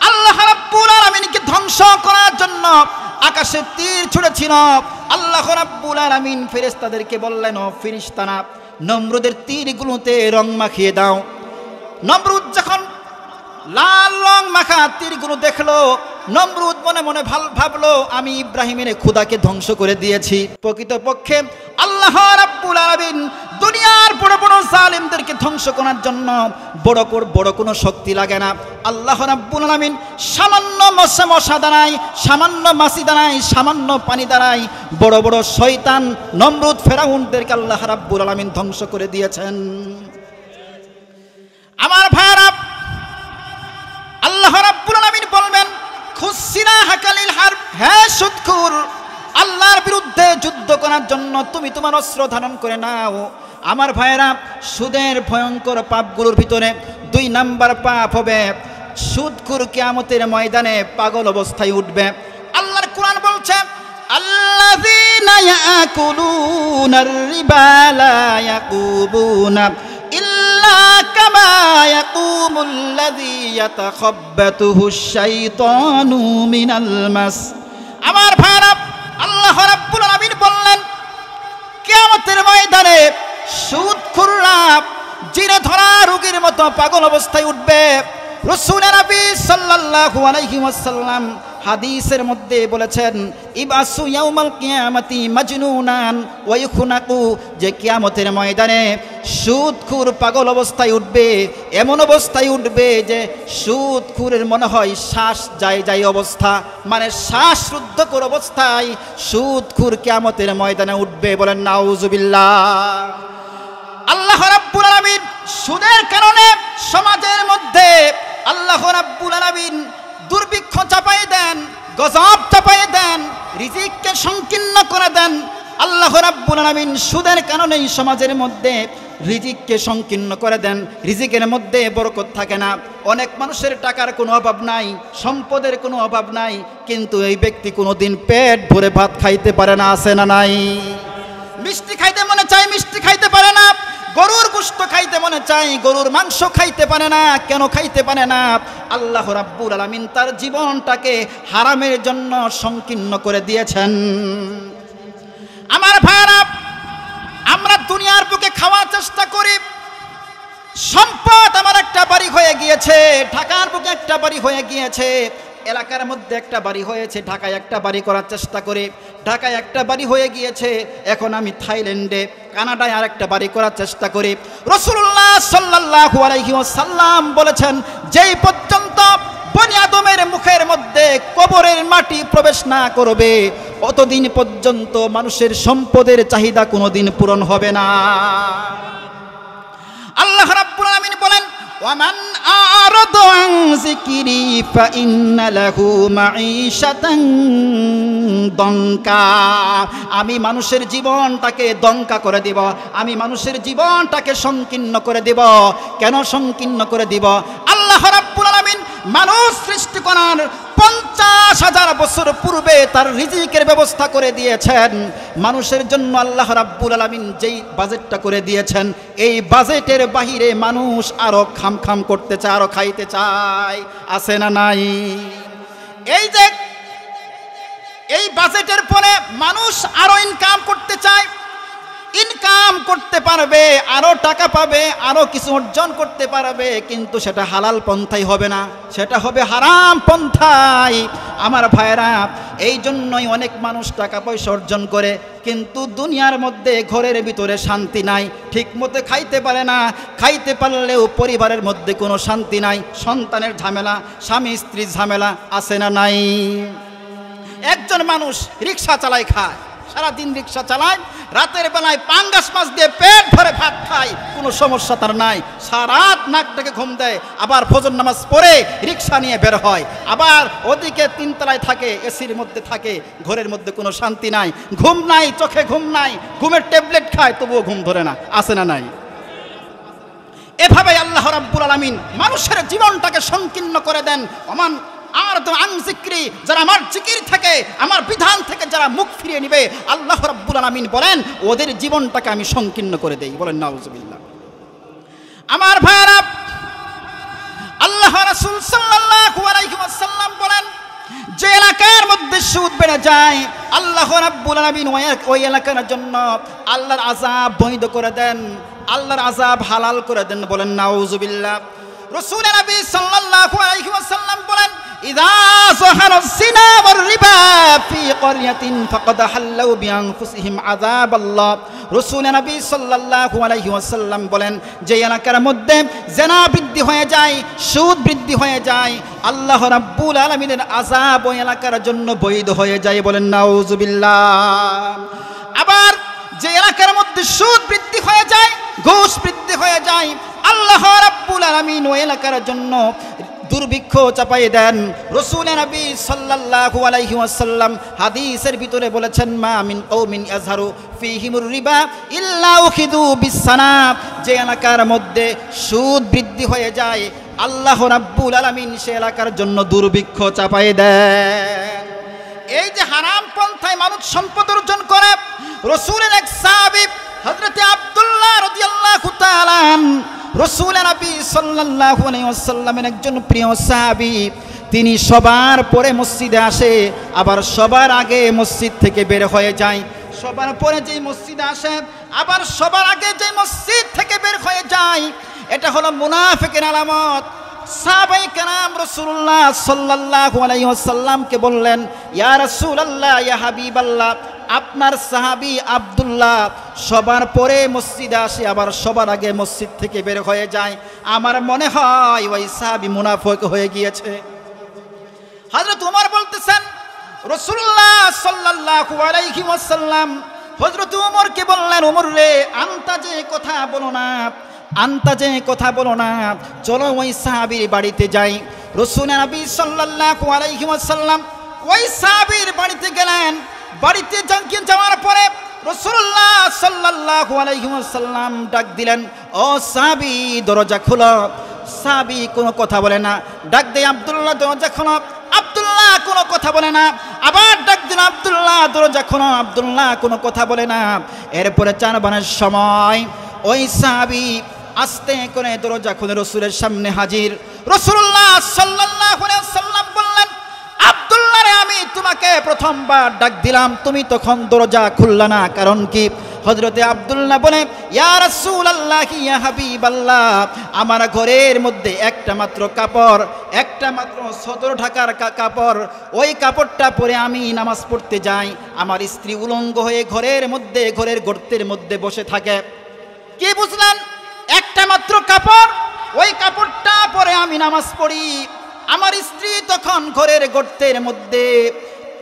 আল্লাহ রাব্বুল আলামিনকে ধ্বংস করার জন্য আকাশে তীর ছুঁড়েছিল। আল্লাহ রাব্বুল আলামিন ফেরেশতাদেরকে বললেন, ও ফেরেশতারা, নমরুদের তীরগুলোতে রং মাখিয়ে দাও। নমরুদ যখন লাল রং মাখা তীরগুলো দেখলো, নমরুদ মনে মনে ভাবলো, আমি ইব্রাহিমের খোদাকে ধ্বংস করে দিয়েছি। প্রকৃতপক্ষে আল্লাহ রাব্বুল আলামিন দুনিয়ার বড় বড় জালিমদেরকে ধ্বংস করার জন্য বড় কোনো শক্তি লাগে না। আল্লাহ রাব্বুল আলামিন সামান্য মশা দাঁড়ায়, সামান্য মাছি দাঁড়ায়, সামান্য পানি দাঁড়ায় বড় বড় শয়তান নমরুদ ফেরাউনদেরকে আল্লাহ রাব্বুল আলামিন ধ্বংস করে দিয়েছেন। আমার ভাইরা, আল্লাহ রাব্বুল আলামিন বলবেন, খুসিনা হাকালিল হারব, হে সুদখোর, আল্লাহর বিরুদ্ধে যুদ্ধ করার জন্য তুমি তোমার অস্ত্র ধারণ করে নাও। আমার ভাইরা, সুদের ভয়ঙ্কর পাপগুলোর ভিতরে 2 নাম্বার পাপ হবে সুদখোর কিয়ামতের ময়দানে পাগল অবস্থায় উঠবে। আল্লাহর কোরআন বলছে, আল্লাযীনা ইয়াকুলুনার রিবা লা ইয়াকুবুনা ইল্লা কামা ইয়াকুমুল্লাযী ইয়াতাখাব্বাতুহুশ শাইতানু মিনাল মাস। আমার ভাইরা, আল্লাহ রাব্বুল আলামিন বললেন, কিয়ামতের ময়দানে সুদখোররা জিনে ধরা রোগীর মতো পাগল অবস্থায় উঠবে। রাসূল নবী সাল্লাল্লাহু আলাইহি ওয়াসাল্লাম হাদিসের মধ্যে বলেছেন, ইবাসু ইয়াউমাল কিয়ামাতি মাজনুনান ওয়া ইখনাকু, যে কিয়ামতের ময়দানে সুদখোর পাগল অবস্থায় উঠবে, এমন অবস্থায় উঠবে যে সুদখোরের মনে হয় শ্বাস যায় অবস্থা, মানে শ্বাসরুদ্ধকর অবস্থায় সুদখোর কিয়ামতের ময়দানে উঠবে। বলেন নাউজুবিল্লাহ। আল্লাহ রাব্বুল আলামিন সুদের কারণে সমাজের মধ্যে আল্লাহ রাব্বুল আলামিন দুর্ভিক্ষ চাপাই দেন, গজব চাপাই দেন, রিজিককে সংকীর্ণ করে দেন। আল্লাহ রাব্বুল আলামিন সুদের কারণেই সমাজের মধ্যে রিজিককে সংকীর্ণ করে দেন, রিজিকের মধ্যে বরকত থাকে না। অনেক মানুষের টাকার কোনো অভাব নাই, সম্পদের কোনো অভাব নাই, কিন্তু এই ব্যক্তি কোনোদিন পেট ভরে ভাত খাইতে পারে না। আছে না নাই? মিষ্টি খাইতে মনে চায়, মিষ্টি খাইতে পারে না। গরুর গোশত খাইতে মনে চায়, গরুর মাংস খাইতে পারে না। কেন খাইতে পারে না? আল্লাহ রাব্বুল আলামিন তার জীবনটাকে হারামের জন্য সংকীর্ণ করে দিয়েছেন। আমার ভাইরা, আমরা দুনিয়ার বুকে খাওয়ার চেষ্টা করি, সম্পদ আমার একটা বাড়ি হয়ে গিয়েছে, ঢাকার বুকে একটা বাড়ি হয়ে গিয়েছে, এলাকার মধ্যে একটা বাড়ি হয়েছে, ঢাকায় একটা বাড়ি করার চেষ্টা করি, ঢাকায় একটা বাড়ি হয়ে গিয়েছে, এখন আমি থাইল্যান্ডে, কানাডায় আর একটা বাড়ি করার চেষ্টা করি। রাসূলুল্লাহ সাল্লাল্লাহু আলাইহি ওয়াসাল্লাম বলেছেন, যেই পর্যন্ত বনি আদমের মুখের মধ্যে কবরের মাটি প্রবেশ না করবে, অতদিন পর্যন্ত মানুষের সম্পদের চাহিদা কোনোদিন পূরণ হবে না। আল্লাহ রাব্বুল আলামিন বলেন, ওয়ামান আ'রাদা আন যিকরি ফাইন্না লাহু মাঈশাতান দঙ্কা। আমি মানুষের জীবনটাকে দঙ্কা করে দিব, আমি মানুষের জীবনটাকে সংকীর্ণ করে দিব। কেন সংকীর্ণ করে দিব? আল্লাহ রাব্বুল আলামিন মানুষ সৃষ্টি করার 50,000 বছর পূর্বে তার রিজিকের ব্যবস্থা করে দিয়েছেন। মানুষের জন্য আল্লাহ রাব্বুল আলামিন যেই বাজেটটা করে দিয়েছেন, এই বাজেটের বাহিরে মানুষ আরো খাম করতে চায়, আরো খাইতে চায়। আছে না নাই? এই যে এই বাজেটের পরে মানুষ আরো ইনকাম করতে চায়, ইনকাম করতে পারবে, আরো টাকা পাবে, আরো কিছু অর্জন করতে পারবে, কিন্তু সেটা হালাল পন্থাই হবে না, সেটা হবে হারাম পন্থায়। আমার ভাইরা, এই জন্যই অনেক মানুষ টাকা পয়সা অর্জন করে, কিন্তু দুনিয়ার মধ্যে ঘরের ভিতরে শান্তি নাই, ঠিক মতো খাইতে পারে না, খাইতে পারলেও পরিবারের মধ্যে কোনো শান্তি নাই, সন্তানের ঝামেলা, স্বামী স্ত্রীর ঝামেলা। আছে না নাই? একজন মানুষ রিক্সা চালায়, খায়, সারাদিন রিক্সা চালায়, রাতের বেলায় পাঙ্গাস মাছ দিয়ে পেট ভরে ভাত খায়, কোনো সমস্যা তার নাই। সারাত নাকটাকে ঘুম দেয়, আবার ফজর নামাজ পড়ে রিক্সা নিয়ে বের হয়, আবার ওদিকে 3 তলায় থাকে, এসির মধ্যে থাকে, ঘরের মধ্যে কোনো শান্তি নাই, ঘুম নাই, চোখে ঘুম নাই, ঘুমের ট্যাবলেট খায় তবুও ঘুম ধরে না। আছে না নাই? এভাবে আল্লাহ রাব্বুল আলামিন মানুষের জীবনটাকে সংকীর্ণ করে দেন। ওমান আর তো আন যিকরি, যারা আমার জিকির থেকে আমার বিধান থেকে যারা মুখ ফিরিয়ে নিবে, আল্লাহ রাব্বুল আলামিন বলেন ওদের জীবনটাকে আমি সংকীর্ণ করে দেই। বলেন নাউজুবিল্লাহ। আমার ভাইরা, আল্লাহ রাসূল সাল্লাল্লাহু আলাইহি ওয়াসাল্লাম বলেন যে এলাকার মধ্যে সুদ বেড়ে যায়, আল্লাহ রাব্বুল আলামিন ওই এলাকার জন্য আল্লাহর আযাব বৈধ করে দেন, আল্লাহর আযাব হালাল করে দেন। বলেন নাউজুবিল্লাহ। রাসূল নবী সাল্লাল্লাহু আলাইহি ওয়াসাল্লাম বলেন ইযা যাহারাস জিনা ওয়ার রিবা ফি ক্বরিয়াতিন ফাকাদ হাল্লু বিআনফুসিহিম আযাবাল্লাহ। রাসূল নবী সাল্লাল্লাহু আলাইহি ওয়াসাল্লাম বলেন যে এলাকার মধ্যে জিনা বৃদ্ধি হয়ে যায়, সুদ বৃদ্ধি হয়ে যায়, আল্লাহ রাব্বুল আলামিনের আযাব ওই এলাকার জন্য বৈধ হয়ে যায়। বলেন নাউজুবিল্লাহ। আবার যে এলাকার মধ্যে সুদ বৃদ্ধি হয়ে যায়, ঘুষ বৃদ্ধি হয়ে যায়, আল্লাহ রাব্বুল আলামিন ওই এলাকার জন্য দুর্ভিক্ষ চাপাই দেন। রাসূল নবী সাল্লাল্লাহু আলাইহি ওয়াসাল্লাম হাদিসের ভিতরে বলেছেন মা মিন কওমিন ইয়াজহারু ফীহিমুর রিবা ইল্লা উখিযু বিসসানা। যে এলাকার মধ্যে সুদ বৃদ্ধি হয়ে যায়, আল্লাহ রাব্বুল আলামিন সে এলাকার জন্য দুর্ভিক্ষ চাপাই দেন। এই যে হারাম পন্থায় মানুষ সম্পদ অর্জন করে, রাসূলের এক সাহাবী হযরত আব্দুল্লাহ রাদিয়াল্লাহু তাআলা রাসূল নবী সাল্লাল্লাহু আলাইহি ওয়াসাল্লামের একজন প্রিয় সাহাবী, তিনি সবার পরে মসজিদে আসে, আবার সবার আগে মসজিদ থেকে বের হয়ে যায়। সবার পরে যেই মসজিদে আসে, আবার সবার আগে যেই মসজিদ থেকে বের হয়ে যায়, এটা হলো মুনাফিকের আলামত। সাহাবায়ে কেরাম রাসূলুল্লাহ সাল্লাল্লাহু আলাইহি ওয়াসাল্লামকে বললেন ইয়া রাসূলুল্লাহ, ইয়া হাবিবাল্লাহ, আপনার সাহাবী আব্দুল্লাহ সবার পরে মসজিদে আসে, আবার সবার আগে মসজিদ থেকে বের হয়ে যায়, আমার মনে হয় ওই সাহাবী মুনাফিক হয়ে গিয়েছে। হযরত ওমর বলতেছেন রাসূলুল্লাহ সাল্লাল্লাহু আলাইহি ওয়াসাল্লাম হযরত ওমরকে বললেন, ওমর রে, আনতা যে কথা বলো না, আনতা যে কথা বলো না, চলো ওই সাহাবীর বাড়িতে যাই। রাসূল নবী সাল্লাল্লাহু আলাইহি ওয়াসাল্লাম ওই সাহাবীর বাড়িতে গেলেন। বাড়িতে যাওয়ার পরে রাসূলুল্লাহ সাল্লাল্লাহু আলাইহি ওয়াসাল্লাম ডাক দিলেন, ও সাহাবী দরজা খোলো। সাহাবী কোনো কথা বলে না। ডাক দেয় আব্দুল্লাহ, দরজা খোলো। আব্দুল্লাহ কোনো কথা বলে না। আবার ডাক দিল আব্দুল্লাহ, দরজা খোলো। আব্দুল্লাহ কোনো কথা বলে না। এরপরে চারবারের সময় ওই সাহাবী আস্তে করে দরজা খুলে রাসূলের সামনে হাজির। রাসূলুল্লাহ সাল্লাল্লাহু আলাইহি ওয়াসাল্লাম বললেন, আব্দুল্লাহ রে, আমি তোমাকে প্রথমবার ডাক দিলাম, তুমি তখন দরজা খুললা না, কারণ কি? হযরতে আব্দুল্লাহ বলে, ইয়া রাসূলুল্লাহ, ইয়া হাবিবাল্লাহ, আমার ঘরের মধ্যে একটা মাত্র কাপড়, একটা মাত্র সদর ঢাকার কাপড়, ওই কাপড়টা পরে আমি নামাজ পড়তে যাই। আমার স্ত্রী উলঙ্গ হয়ে ঘরের মধ্যে, ঘরের গর্তের মধ্যে বসে থাকে। কি বুঝলেন? একটা মাত্র কাপড়, ওই কাপড়টা পরে আমি নামাজ পড়ি। আমার স্ত্রী তখন ঘরের গর্তের মধ্যে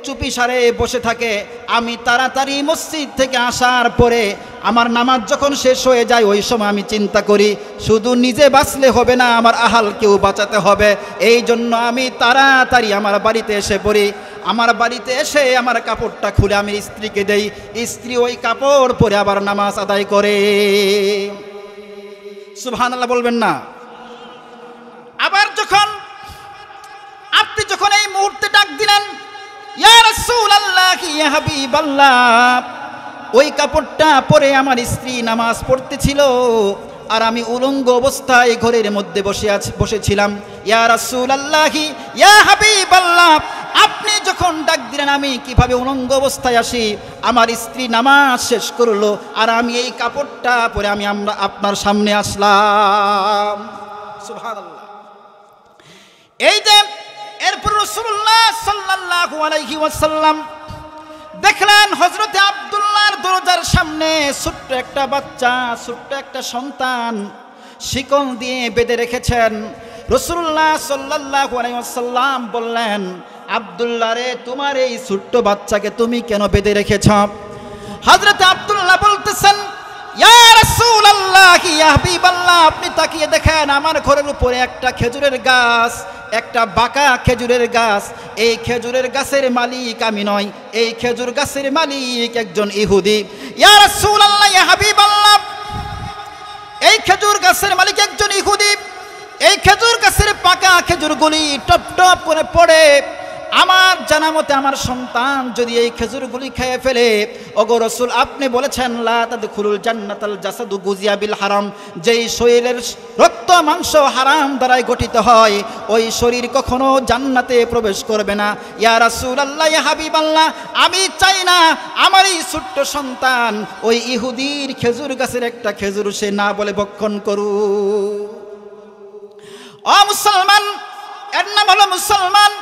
চুপিসারে বসে থাকে। আমি তাড়াতাড়ি মসজিদ থেকে আসার পরে আমার নামাজ যখন শেষ হয়ে যায়, ওই সময় আমি চিন্তা করি শুধু নিজে বাঁচলে হবে না, আমার আহালকেও বাঁচাতে হবে। এই জন্য আমি তাড়াতাড়ি আমার বাড়িতে এসে পড়ি। আমার বাড়িতে এসে আমার কাপড়টা খুলে আমি স্ত্রীকে দেই। স্ত্রী ওই কাপড় পরে আবার নামাজ আদায় করে। সুবহানাল্লাহ বলবেন না? আবার আপনি যখন এই মুহূর্তে ডাক দিলেন, ইয়া রাসূলুল্লাহ, ইয়া হাবিবাল্লাহ, ওই কাপড়টা পরে আমার স্ত্রী নামাজ পড়তেছিল, আর আমি উলঙ্গ অবস্থায় ঘরের মধ্যে বসেছিলাম। ইয়া রাসূলুল্লাহ, ইয়া হাবিবাল্লাহ, আপনি যখন ডাক দিলেন, আমি কিভাবে উলঙ্গ অবস্থায় আসি? আমার স্ত্রী নামাজ শেষ করলো, আর আমি এই কাপড়টা পরে আমরা আপনার সামনে আসলাম। সুবহানাল্লাহ। এই যে এরপর রাসূলুল্লাহ সাল্লাল্লাহু আলাইহি ওয়াসাল্লাম দেখলেন হযরতে আব্দুল্লাহর দরজার সামনে ছোট্ট একটা বাচ্চা, ছোট্ট একটা সন্তান শিকল দিয়ে বেঁধে রেখেছেন। রাসূলুল্লাহ সাল্লাল্লাহু আলাইহি ওয়াসাল্লাম বললেন, আব্দুল্লাহ রে, তোমার এই ছোট্ট বাচ্চাকে তুমি কেন বেঁধে রেখেছ? হযরতে আব্দুল্লাহ বলতেছেন, ইয়া রাসূলুল্লাহ, ইয়া হাবিবাল্লাহ, আপনি তাকিয়ে দেখেন আমার ঘরের উপরে একটা খেজুরের গাছ, একটা বাঁকা খেজুরের গাছ। এই খেজুরের গাছের মালিক আমি নই, এই খেজুর গাছের মালিক একজন ইহুদি। ইয়া রাসূলুল্লাহ, ইয়া হাবিবাল্লাহ, এই খেজুর গাছের মালিক একজন ইহুদি। এই খেজুর গাছের পাকা খেজুরগুলি টপ টপ করে পড়ে। আমার জানা মতে আমার সন্তান যদি এই খেজুরগুলি খেয়ে ফেলে, ওগো রাসূল আপনি বলেছেন লা তাদখুলুল জান্নাতাল জাসাদু গুজিয়া বিল হারাম, যেই শরীরের রক্ত মাংস হারাম দ্বারাই গঠিত হয় ওই শরীর কখনো জান্নাতে প্রবেশ করবে না। ইয়া রাসূলুল্লাহ, ইয়া হাবিবাল্লাহ, আমি চাই না আমার এই ছোট্ট সন্তান ওই ইহুদির খেজুর গাছের একটা খেজুর সে না বলে ভক্ষণ করুক। ও মুসলমান, এর নাম হলো মুসলমান।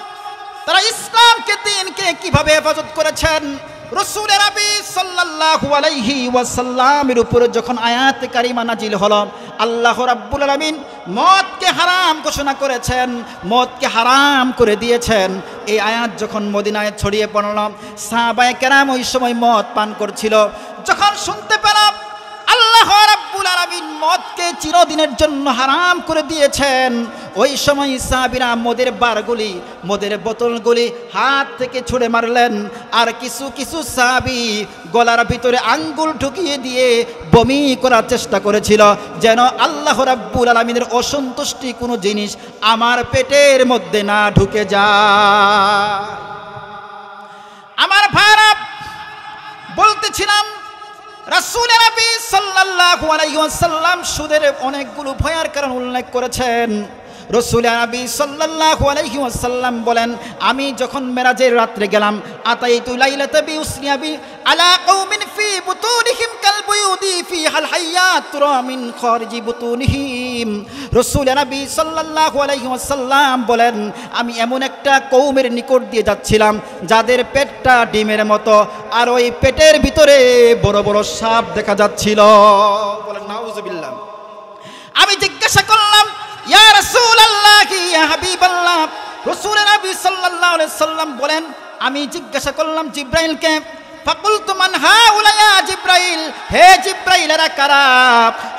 তারা ইসলামকে দ্বীনকে কিভাবে হেফাজত করেছেন। রাসূল নবী সাল্লাল্লাহু আলাইহি ওয়াসাল্লামের উপর যখন আয়াত কারিমা নাজিল হলো, আল্লাহ রাব্বুল আলামিন মদকে হারাম ঘোষণা করেছেন, মদকে হারাম করে দিয়েছেন। এই আয়াত যখন মদিনায় ছড়িয়ে পড়ল, সাহাবায়ে কেরাম ওই সময় মদ পান করছিল। যখন শুনতে পেলাম আল্লাহ রাব্বুল আলামিন মদকে চিরদিনের জন্য হারাম করে দিয়েছেন, ওই সময় সাহাবীরা মদের বারগুলি, মদের বোতলগুলি হাত থেকে ছুঁড়ে মারলেন। আর কিছু কিছু সাহাবী গলার ভিতরে আঙ্গুল ঢুকিয়ে দিয়ে বমি করার চেষ্টা করেছিল, যেন আল্লাহ রাব্বুল আলামিনের অসন্তুষ্টি কোনো জিনিস আমার পেটের মধ্যে না ঢুকে যায়। আমার ভাইরা, বলতেছিলাম রাসূল নবী সাল্লাল্লাহু আলাইহি ওয়াসাল্লাম সুদের অনেকগুলো ভয়ার কারণ উল্লেখ করেছেন। রাসূল নবী সাল্লাল্লাহু আলাইহি ওয়াসাল্লাম বলেন, আমি যখন মেরাজের রাত্রে গেলাম, আতাইতু লাইলাতা বিউসনিয়াবি আলা কওমিন ফি বুতুনিহিম কাল বুয়ুদি ফি হাল হায়াত তুরা মিন খারিজি বুতুনিহিম। রাসূল নবী সাল্লাল্লাহু আলাইহি ওয়াসাল্লাম বলেন, আমি এমন একটা কওমের নিকট দিয়ে যাচ্ছিলাম যাদের পেটটা ডিমের মতো, আর ওই পেটের ভিতরে বড় বড় সাপ দেখা যাচ্ছিল। বলেন নাউজুবিল্লাহ। আমি জিজ্ঞাসা করলাম, ইয়া রাসূলুল্লাহ, ইয়া হাবিবাল্লাহ। রাসূল নবী সাল্লাল্লাহু আলাইহি সাল্লাম বলেন, আমি জিজ্ঞাসা করলাম জিব্রাইলকে, ফাকুলতু মান হাউলা ইয়া জিব্রাইল, হে জিব্রাইল এরা কারা?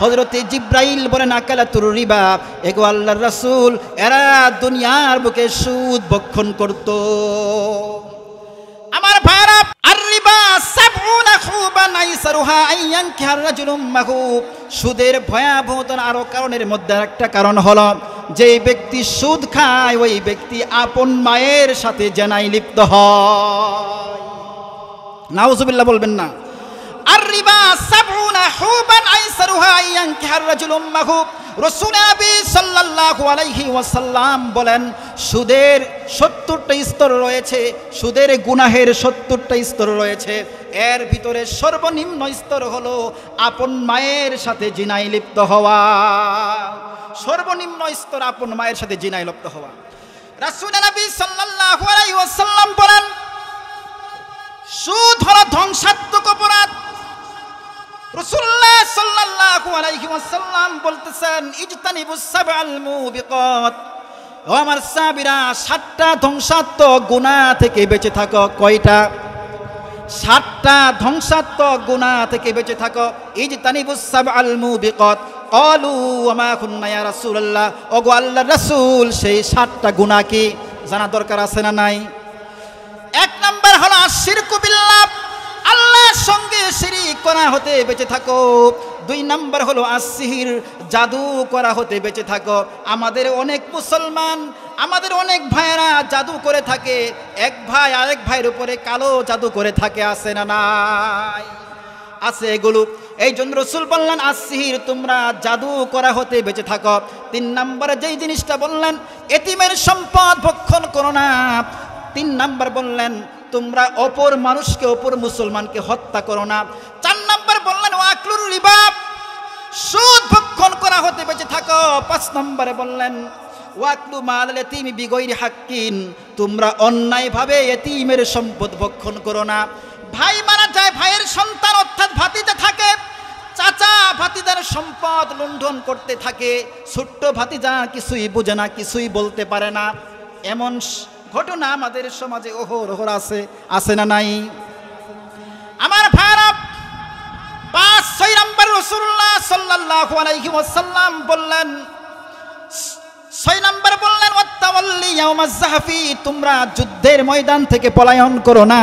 হযরতে জিব্রাইল বলেন, আকালাতুর রিবা, এগো আল্লাহর রাসূল এরা দুনিয়ার বুকে সুদ ভক্ষণ করত। আমার ভাইরা, আর রিবা সাবউনা খুবান আইসারুহা আইয়ানকিহার রাজুলুম মাহু। সুদের ভয়াবহতার আরো কারণের মধ্যে একটা কারণ হলো, যে ব্যক্তি সুদ খায় ওই ব্যক্তি আপন মায়ের সাথে জেনায় লিপ্ত হয়। নাউজুবিল্লাহ বলবেন না। আর রিবা সাবউনা খুবান আইসারুহা আইয়ানকিহার রাজুলুম মাহু। রাসূল নবী সাল্লাল্লাহু আলাইহি ওয়াসাল্লাম বলেন, সুদের 70টা স্তর রয়েছে, সুদের গুনাহের 70টা স্তর রয়েছে। এর ভিতরে সর্বনিম্ন স্তর হলো আপন মায়ের সাথে জিনায় লিপ্ত হওয়া। সর্বনিম্ন স্তর আপন মায়ের সাথে জিনায় লিপ্ত হওয়া। রাসূল নবী সাল্লাল্লাহু আলাইহি ওয়াসাল্লাম বলেন, সুদ হলো ধ্বংসাত্মক অপরাধ। রাসূলুল্লাহ সাল্লাল্লাহু আলাইহি ওয়াসাল্লাম বলতেছেন, ইজতানিবুস সাবআল মুবিকাত। ও আমার সাহাবীরা, 7টা ধ্বংসাত্মক গুনাহ থেকে বেঁচে থাকো। কয়টা? 7টা ধ্বংসাত্মক গুনাহ থেকে বেঁচে থাকো। ইজতানিবুস সাবআল মুবিকাত। ক্বালু ওয়া মা কুন্না ইয়া রাসূলুল্লাহ, ওগো আল্লাহর রাসূল সেই 7টা গুনাহ কি জানা দরকার আছে না নাই? 1 নাম্বার হলো আশিরকু বিল্লাহ, আল্লাহর সঙ্গে শিরিক করা হতে বেঁচে থাকো। 2 নাম্বার হলো আসিহির, জাদু করা হতে বেঁচে থাকো। আমাদের অনেক মুসলমান, আমাদের অনেক ভাইয়েরা জাদু করে থাকে। এক ভাই আরেক ভাইয়ের উপরে কালো জাদু করে থাকে, আছে না নাই? আছে এগুলো। এই জন্য রাসূল বললেন, আসিহির, তোমরা জাদু করা হতে বেঁচে থাকো। 3 নম্বরে যেই জিনিসটা বললেন, এতিমের সম্পদ ভক্ষণ করো না। 3 নাম্বার বললেন, তোমরা অপর মানুষকে, অপর মুসলমানকে হত্যা করো না। 4 নাম্বার বললেন, ওয়াকলুর রিবা, সুদ ভক্ষণ করা হতে বেঁচে থাকো। 5 নম্বরে বললেন, ওয়াকলু মাল ইয়াতীমি বিগৈরি হাক্কিন, তোমরা অন্যায়ভাবে এতিমের সম্পদ ভক্ষণ করো না। ভাই মারা যায়, ভাইয়ের সন্তান অর্থাৎ ভাতিজা থাকে, চাচা ভাতিজার সম্পদ লুণ্ঠন করতে থাকে। ছোট্ট ভাতিজা কিছুই বোঝে না, কিছুই বলতে পারে না। এমন ঘটনা আমাদের সমাজে ওহর আছে, আছে না নাই? আমার ভাইরা, 5-6 নম্বর রাসূলুল্লাহ সাল্লাল্লাহু আলাইহি ওয়াসাল্লাম বললেন, 6 নম্বর বললেন, ওয়াত্তাওয়াল্লি ইয়াউমাজ যাহফি, তোমরা যুদ্ধের ময়দান থেকে পলায়ন করো না,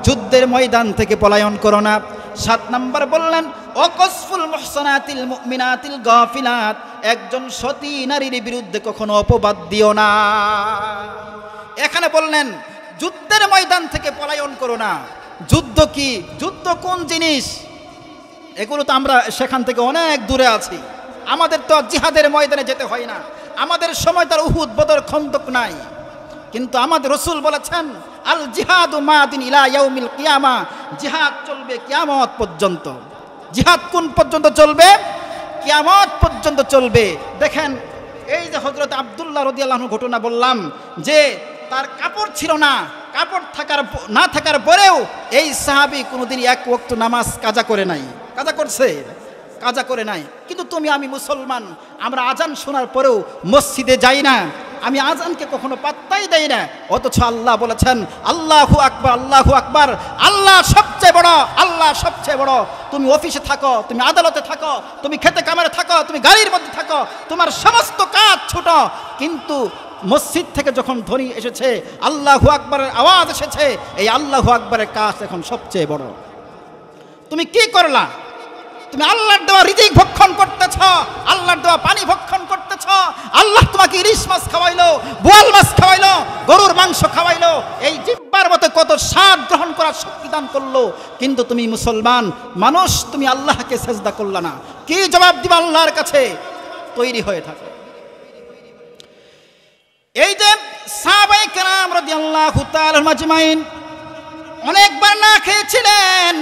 যুদ্ধের ময়দান থেকে পলায়ন করো না। 7 নম্বর বললেন, ওয়াকসফুল মুহসানাতিল মুমিনাতিল গাফিলাত, একজন সতী নারীর বিরুদ্ধে কখনো অপবাদ দিও না। এখানে বললেন যুদ্ধের ময়দান থেকে পলায়ন করো না। যুদ্ধ কি, যুদ্ধ কোন জিনিস, এগুলো তো আমরা সেখান থেকে অনেক দূরে আছি। আমাদের তো জিহাদের ময়দানে যেতে হয় না, আমাদের সময় তার উহুদ বদর খন্দক নাই। কিন্তু আমাদের রাসূল বলেছেন আল জিহাদু মাদিন ইলা ইয়াউমিল কিয়ামা, জিহাদ চলবে কিয়ামত পর্যন্ত। জিহাদ কোন পর্যন্ত চলবে? কিয়ামত পর্যন্ত চলবে। দেখেন এই যে হযরত আব্দুল্লাহ রাদিয়াল্লাহু আনহু ঘটনা বললাম, যে তার কাপড় ছিল না, কাপড় না থাকার পরেও এই সাহাবী কোনোদিন এক ওয়াক্ত নামাজ কাজা করে নাই। কাজা করছে? কাজা করে নাই। কিন্তু তুমি আমি মুসলমান, আমরা আজান শোনার পরেও মসজিদে যাই না, আমি আজানকে কখনো পাত্তাই দেই না। অথচ আল্লাহ বলেছেন আল্লাহু আকবার, আল্লাহু আকবার, আল্লাহ সবচেয়ে বড়, আল্লাহ সবচেয়ে বড়। তুমি অফিসে থাকো, তুমি আদালতে থাকো, তুমি খেতে কামারে থাকো, তুমি গাড়ির মধ্যে থাকো, তোমার সমস্ত কাজ ছোট, কিন্তু মসজিদ থেকে যখন ধ্বনি এসেছে, আল্লাহু আকবারের আওয়াজ এসেছে, এই আল্লাহু আকবারের কাজ এখন সবচেয়ে বড়। তুমি কি করলা? তুমি আল্লাহর দেওয়া রিজিক ভক্ষণ করতেছ, আল্লাহর দেওয়া পানি ভক্ষণ করতেছ। আল্লাহ তোমাকে ইলিশ মাছ খাওয়াইলো, বোয়াল মাছ খাওয়াইলো, গরুর মাংস খাওয়াইলো, এই জিহ্বার মতো কত স্বাদ গ্রহণ করার শক্তি দান করলো, কিন্তু তুমি মুসলমান মানুষ, তুমি আল্লাহকে সেজদা করলা না। কি জবাব দিবা আল্লাহর কাছে? তৈরি হয়ে থাকো। এই যে সাহাবায়ে কেরাম রাদিয়াল্লাহু তাআলা আজমাইন অনেকবার না খেয়েছিলেন,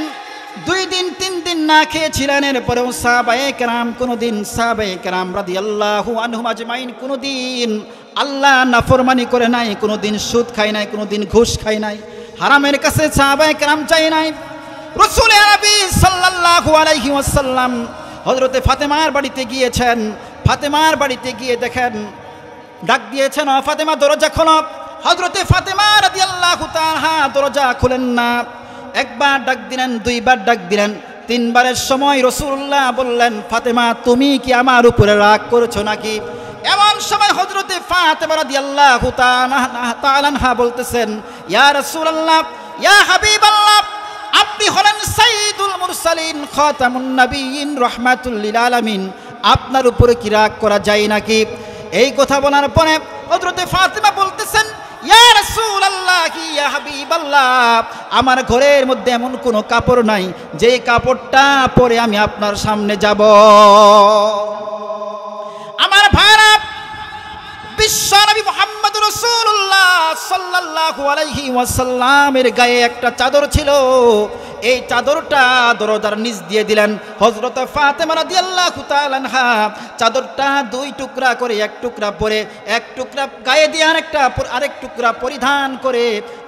2 দিন 3 দিন না খেয়েছিলেন, এরপরেও সাহাবায়ে কেরাম কোনোদিন, সাহাবায়ে কেরাম রাদিয়াল্লাহু আনহুম আজমাইন কোনোদিন আল্লাহ নাফরমানি করে নাই, কোনোদিন সুদ খায় নাই, কোনোদিন ঘুষ খায় নাই, হারামের কাছে সাহাবায়ে কেরাম চায় নাই। রাসূল আরবি সাল্লাল্লাহু আলাইহি ওয়াসাল্লাম হযরতে ফাতেমার বাড়িতে গিয়েছেন। ফাতেমার বাড়িতে গিয়ে দেখেন, ডাক দিয়েছেন, ও ফাতেমা দরজা খোলো। হযরতে ফাতেমা রাদিয়াল্লাহু তাআলা দরজা খুলেন না। একবার ডাক দিলেন, 2 বার ডাক দিলেন, 3 বারের সময় রাসূলুল্লাহ বললেন, ফাতেমা তুমি কি আমার উপরে রাগ করেছো নাকি? এমন সময় হযরতে ফাতেমা রাদিয়াল্লাহু তাআলা আনহা বলতেছেন, ইয়া রাসূলুল্লাহ, ইয়া হাবিবাল্লাহ, আপনি হলেন সাইয়্যিদুল মুরসালিন, খাতামুন নবিয়্যিন, রাহমাতুল লিল আলামিন, আপনার উপরে কি রাগ করা যায় নাকি? এই কথা বলার পরে হযরতে ফাতেমা বলতেছেন, ইয়া রাসূলুল্লাহ, ইয়া হাবিবাল্লাহ, আমার ঘরের মধ্যে এমন কোনো কাপড় নাই যে কাপড়টা পরে আমি আপনার সামনে যাব। আমার ভাইরা, বিশ্ব নবী মুহাম্মদ রাসূলুল্লাহ সাল্লাল্লাহু আলাইহি ওয়াসাল্লামের গায়ে একটা চাদর ছিল। এই চাদরটা দরজার নিচ দিয়ে দিলেন হযরত ফাতেমা রাদিয়াল্লাহু তাআলা আনহা। চাদরটা 2 টুকরা করে, 1 টুকরা পরে, 1 টুকরা গায়ে দিয়ে আরেক টুকরা পরিধান করে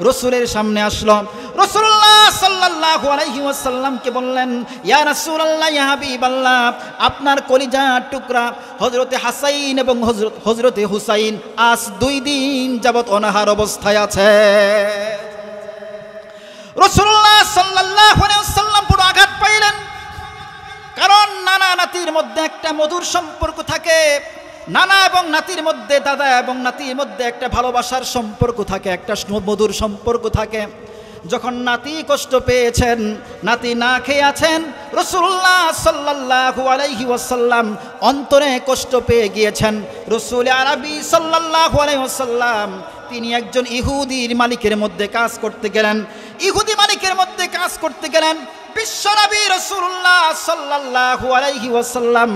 রাসূলের সামনে আসলো। রাসূলুল্লাহ সাল্লাল্লাহু আলাইহি ওয়াসাল্লামকে বললেন, ইয়া রাসূলুল্লাহ, ইয়া হাবিবাল্লাহ, আপনার কলিজার টুকরা হযরতে হাসাইন এবং হযরতে হুসাইন আজ 2 দিন যাবত অনাহার অবস্থায় আছে। রাসূলুল্লাহ সাল্লাল্লাহু আলাইহি ওয়াসাল্লাম পুরো আঘাত পাইলেন, কারণ নানা নাতির মধ্যে একটা মধুর সম্পর্ক থাকে। নানা এবং নাতির মধ্যে, দাদা এবং নাতির মধ্যে একটা ভালোবাসার সম্পর্ক থাকে, একটা মধুর সম্পর্ক থাকে। যখন নাতি কষ্ট পেয়েছেন, নাতি না খেয়ে আছেন, রাসূলুল্লাহ সাল্লাল্লাহু আলাইহি ওয়াসাল্লাম অন্তরে কষ্ট পেয়ে গিয়েছেন। রাসূল আরবি সাল্লাল্লাহু আলাইহি ওয়াসাল্লাম তিনি একজন ইহুদির মালিকের মধ্যে কাজ করতে গেলেন। ইহুদি মালিকের মধ্যে কাজ করতে গেলেন। বিশ্বনবী রাসূলুল্লাহ সাল্লাল্লাহু আলাইহি ওয়াসাল্লাম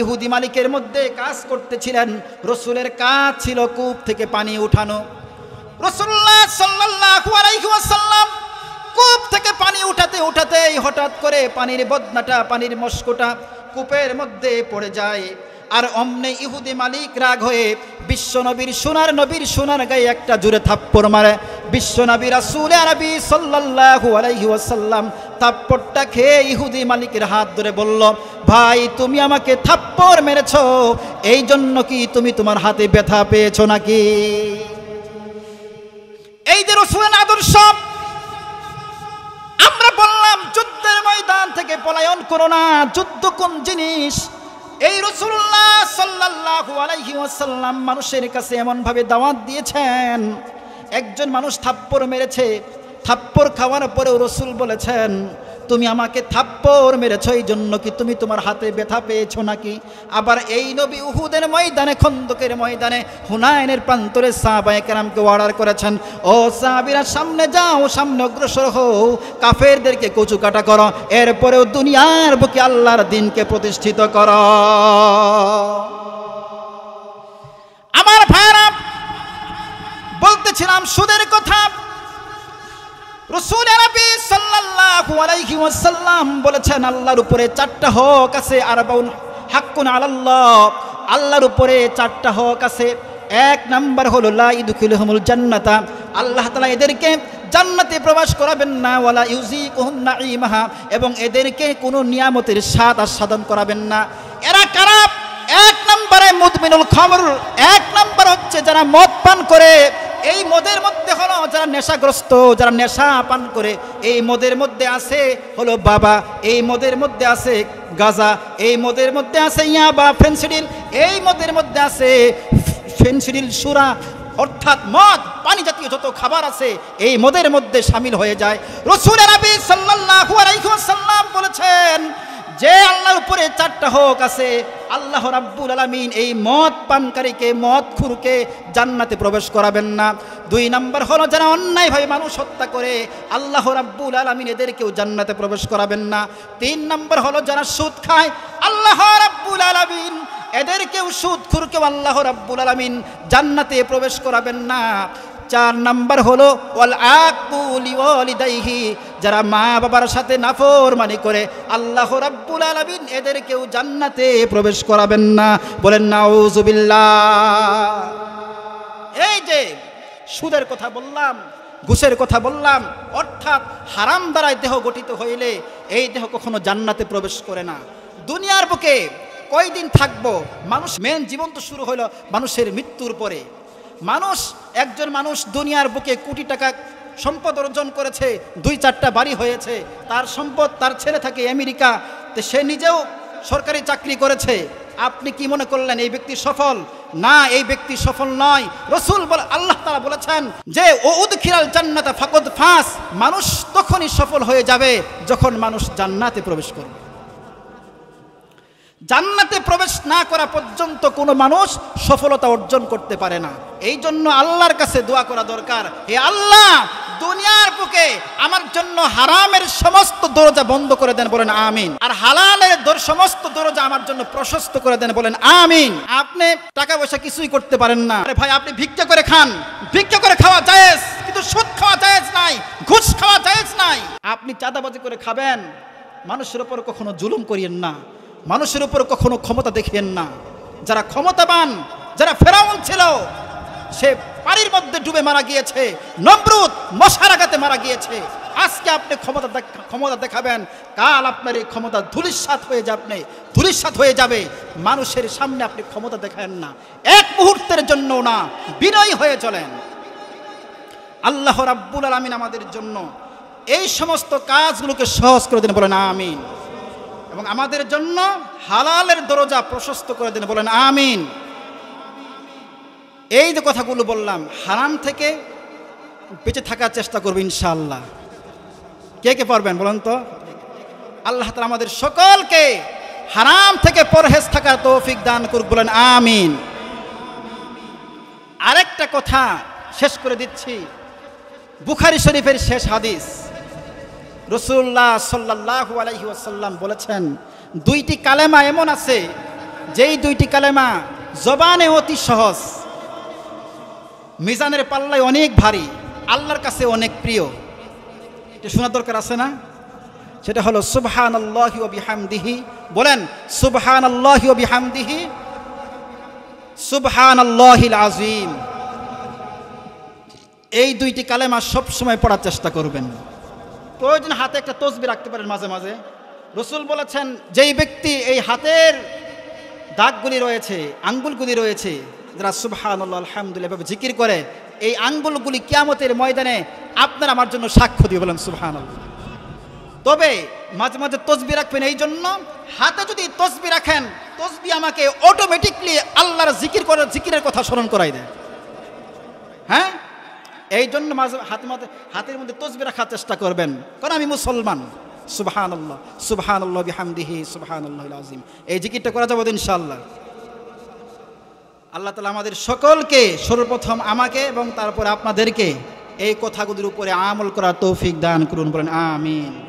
ইহুদি মালিকের মধ্যে কাজ করতেছিলেন। রাসূলের কাজ ছিল কূপ থেকে পানি উঠানো। রাসূলুল্লাহ সাল্লাল্লাহু আলাইহি ওয়াসাল্লাম কূপ থেকে পানি উঠাতেই হঠাৎ করে পানির বদনাটা, পানির মস্কোটা কূপের মধ্যে পড়ে যায়। আর অমনে ইহুদি মালিক রাগ হয়ে বিশ্বনবীর সোনার গায়ে একটা জোরে থাপ্পড় মারে। বিশ্বনবী রাসূল আরবি সাল্লাল্লাহু আলাইহি ওয়াসাল্লাম থাপ্পড়টা খেয়ে ইহুদি মালিকের হাত ধরে বলল, ভাই তুমি আমাকে থাপ্পড় মেরেছো, এই জন্য কি তুমি তোমার হাতে ব্যথা পেয়েছো নাকি? এই যে রাসূলের আদর্শ। আমরা বললাম যুদ্ধের ময়দান থেকে পলায়ন করো না। যুদ্ধ কোন জিনিস? এই রাসূলুল্লাহ সাল্লাল্লাহু আলাইহি ওয়াসাল্লাম মানুষের কাছে এমন ভাবে দাওয়াত দিয়েছেন, একজন মানুষ থাপ্পড় মেরেছে, থাপ্পড় খাওয়ার পরেও রাসূল বলেছেন, তুমি আমাকে থাপ্পড় থাপ্পড় মেরেছ এই জন্য কি তুমি তোমার হাতে ব্যথা পেয়েছো নাকি? আবার এই নবী উহুদের ময়দানে, খন্দকের ময়দানে, হুনাইনের প্রান্তরে সাহাবায়ে কেরামকে অর্ডার করেছেন, ও সাহাবীরা সামনে যাও, সামনে অগ্রসর হও, কাফেরদেরকে কচু কাটা করো, এরপরেও দুনিয়ার বুকে আল্লাহর দ্বীনকে প্রতিষ্ঠিত করো। আমার ভাইরা, বলতেছিলাম সুদের কথা। রাসূল আরবি সাল্লাল্লাহু আলাইহি ওয়াসাল্লাম বলেছেন আল্লাহর উপরে চারটা হক আছে, আরবাউন হাক্কুন আলাল্লাহ, আল্লাহর উপরে চারটা হক আছে। এক নাম্বার হলো লা ইদখিলুহুমুল জান্নাতা, আল্লাহ তাআলা এদেরকে জান্নাতে প্রবেশ করাবেন না, ওয়ালা ইউযিকুহুম নাঈমাহা, এবং এদেরকে কোনো নিয়ামতের স্বাদ আস্বাদন করাবেন না। এরা কারা? এক নম্বরে মুদমিনুল খামর, এক নম্বর হচ্ছে যারা মদ পান করে। এই মদের মধ্যে হলো যারা নেশাগ্রস্ত, যারা নেশা পান করে, এই মদের মধ্যে আছে হলো বাবা, এই মদের মধ্যে আছে গাঁজা, এই মদের মধ্যে আছে ইয়াবা, ফেনসিডিল, এই মদের মধ্যে আছে ফেনসিডিল, সুরা, অর্থাৎ মদ পানি জাতীয় যত খাবার আছে এই মদের মধ্যে শামিল হয়ে যায়। রাসূল আরবি সাল্লাল্লাহু আলাইহি ওয়াসাল্লাম বলেছেন যে আল্লাহর উপরে চারটা হক আছে, আল্লাহ রাব্বুল আলামিন এই মদ পানকারীকে, মদখুরকে জান্নাতে প্রবেশ করাবেন না। দুই নাম্বার হলো যারা অন্যায়ভাবে মানুষ হত্যা করে, আল্লাহ রাব্বুল আলামিন এদেরকেও জান্নাতে প্রবেশ করাবেন না। তিন নাম্বার হলো যারা সুদ খায়, আল্লাহ রাব্বুল আলামিন এদেরকেও, সুদখুরকেও আল্লাহ রাব্বুল আলামিন জান্নাতে প্রবেশ করাবেন না। চার নাম্বার হলো ওয়াল আকুলু লিওয়ালিদাইহি, যারা মা বাবার সাথে নাফরমানি করে, আল্লাহ রাব্বুল আলামিন এদেরকেও জান্নাতে প্রবেশ করাবেন না। বলেন নাউযুবিল্লাহ। এই যে সুদের কথা বললাম, ঘুষের কথা বললাম, অর্থাৎ হারাম দ্বারায় দেহ গঠিত হইলে এই দেহ কখনো জান্নাতে প্রবেশ করে না। দুনিয়ার বুকে কয়দিন থাকবো? মানুষ, মেন জীবন তো শুরু হলো মানুষের মৃত্যুর পরে। মানুষ, একজন মানুষ দুনিয়ার বুকে কোটি টাকা সম্পদ অর্জন করেছে, 2-4টা বাড়ি হয়েছে, তার সম্পদ, তার ছেলে থাকে আমেরিকা, তো সে নিজেও সরকারি চাকরি করেছে। আপনি কি মনে করলেন এই ব্যক্তি সফল? না, এই ব্যক্তি সফল নয়। রাসূল বলে, আল্লাহ তাআলা বলেছেন যে উদখিলাল জান্নাতা ফাকাদ ফাস, মানুষ তখনই সফল হয়ে যাবে যখন মানুষ জান্নাতে প্রবেশ করবে। জান্নাতে প্রবেশ না করা পর্যন্ত কোনো মানুষ সফলতা অর্জন করতে পারে না। এই জন্য আল্লাহর কাছে দোয়া করা দরকার, হে আল্লাহ, দুনিয়ার বুকে আমার জন্য হারামের সমস্ত দরজা বন্ধ করে দেন, বলেন আমিন। আর হালালের সমস্ত দরজা আমার জন্য প্রশস্ত করে দেন, বলেন আমিন। আপনি টাকা পয়সা কিছুই করতে পারেন না, আরে ভাই আপনি ভিক্ষা করে খান, ভিক্ষা করে খাওয়া জায়েজ, কিন্তু সুদ খাওয়া জায়েজ নাই, ঘুষ খাওয়া জায়েজ নাই। আপনি চাঁদাবাজি করে খাবেন, মানুষের উপর কখনো জুলুম করিয়েন না, মানুষের উপর কখনো ক্ষমতা দেখিয়েন না। যারা ক্ষমতাবান, যারা ফেরাউন ছিল, সে পানির মধ্যে ডুবে মারা গিয়েছে, নমরুদ মশার আঘাতে মারা গিয়েছে। আজকে আপনি ক্ষমতা দেখাবেন, কাল আপনার এই ক্ষমতা ধূলিসাৎ হয়ে যাবে, ধূলিসাৎ হয়ে যাবে। মানুষের সামনে আপনি ক্ষমতা দেখান না, এক মুহূর্তের জন্য না, বিনয়ী হয়ে চলেন। আল্লাহ রাব্বুল আলামিন আমাদের জন্য এই সমস্ত কাজগুলোকে সহজ করে দেন, বলেন আমিন। এবং আমাদের জন্য হালালের দরজা প্রশস্ত করে দেন, বলেন আমিন। এই যে কথাগুলো বললাম, হারাম থেকে বেঁচে থাকার চেষ্টা করব ইনশাআল্লাহ। কে কে পারবেন বলেন তো? আল্লাহ তাআলা আমাদের সকলকে হারাম থেকে পরহেজ থাকার তৌফিক দান করুক, বলেন আমিন। আরেকটা কথা শেষ করে দিচ্ছি, বুখারী শরীফের শেষ হাদিস। রাসূলুল্লাহ সাল্লাল্লাহু আলাইহি ওয়াসাল্লাম বলেছেন, 2টি কালেমা এমন আছে যেই 2টি কালেমা জবানে অতি সহজ, মিজানের পাল্লায় অনেক ভারী, আল্লাহর কাছে অনেক প্রিয়। এটা শোনার দরকার আছে না? সেটা হলো সুবহানাল্লাহি ওয়া বিহামদিহি। বলেন সুবহানাল্লাহি ওয়া বিহামদিহি, সুবহানাল্লাহিল আযীম। এই 2টি কালেমা সব সময় পড়ার চেষ্টা করবেন। প্রয়োজন হাতে একটা তসবিহ রাখতে পারেন মাঝে মাঝে। রাসূল বলেছেন, যেই ব্যক্তি এই হাতের দাগগুলি রয়েছে, আঙ্গুলগুলি রয়েছে, যারা সুবহানাল্লাহ আলহামদুলিল্লাহ এভাবে জিকির করে, এই আঙ্গুলগুলি কিয়ামতের ময়দানে আপনার আমার জন্য সাক্ষ্য দিবে, বলেন সুবহানাল্লাহ। তবে মাঝে মাঝে তসবিহ রাখবেন, এই জন্য হাতে যদি তসবিহ রাখেন, তসবিহ আমাকে অটোমেটিকলি আল্লাহর জিকিরের কথা স্মরণ করাই দেয়। হ্যাঁ, এই জন্য মাঝে হাতের মধ্যে তসবিহ রাখার চেষ্টা করবেন, কারণ আমি মুসলমান, সুবহানাল্লাহ সুবহানাল্লাহ বিহামদিহি সুবহানাল্লাহিল আযীম। এই জিকিরটা করা যাবে তো ইনশাআল্লাহ। আল্লাহ তাআলা আমাদের সকলকে, সর্বপ্রথম আমাকে এবং তারপরে আপনাদেরকে এই কথাগুলোর উপরে আমল করার তৌফিক দান করুন, বলেন আমিন।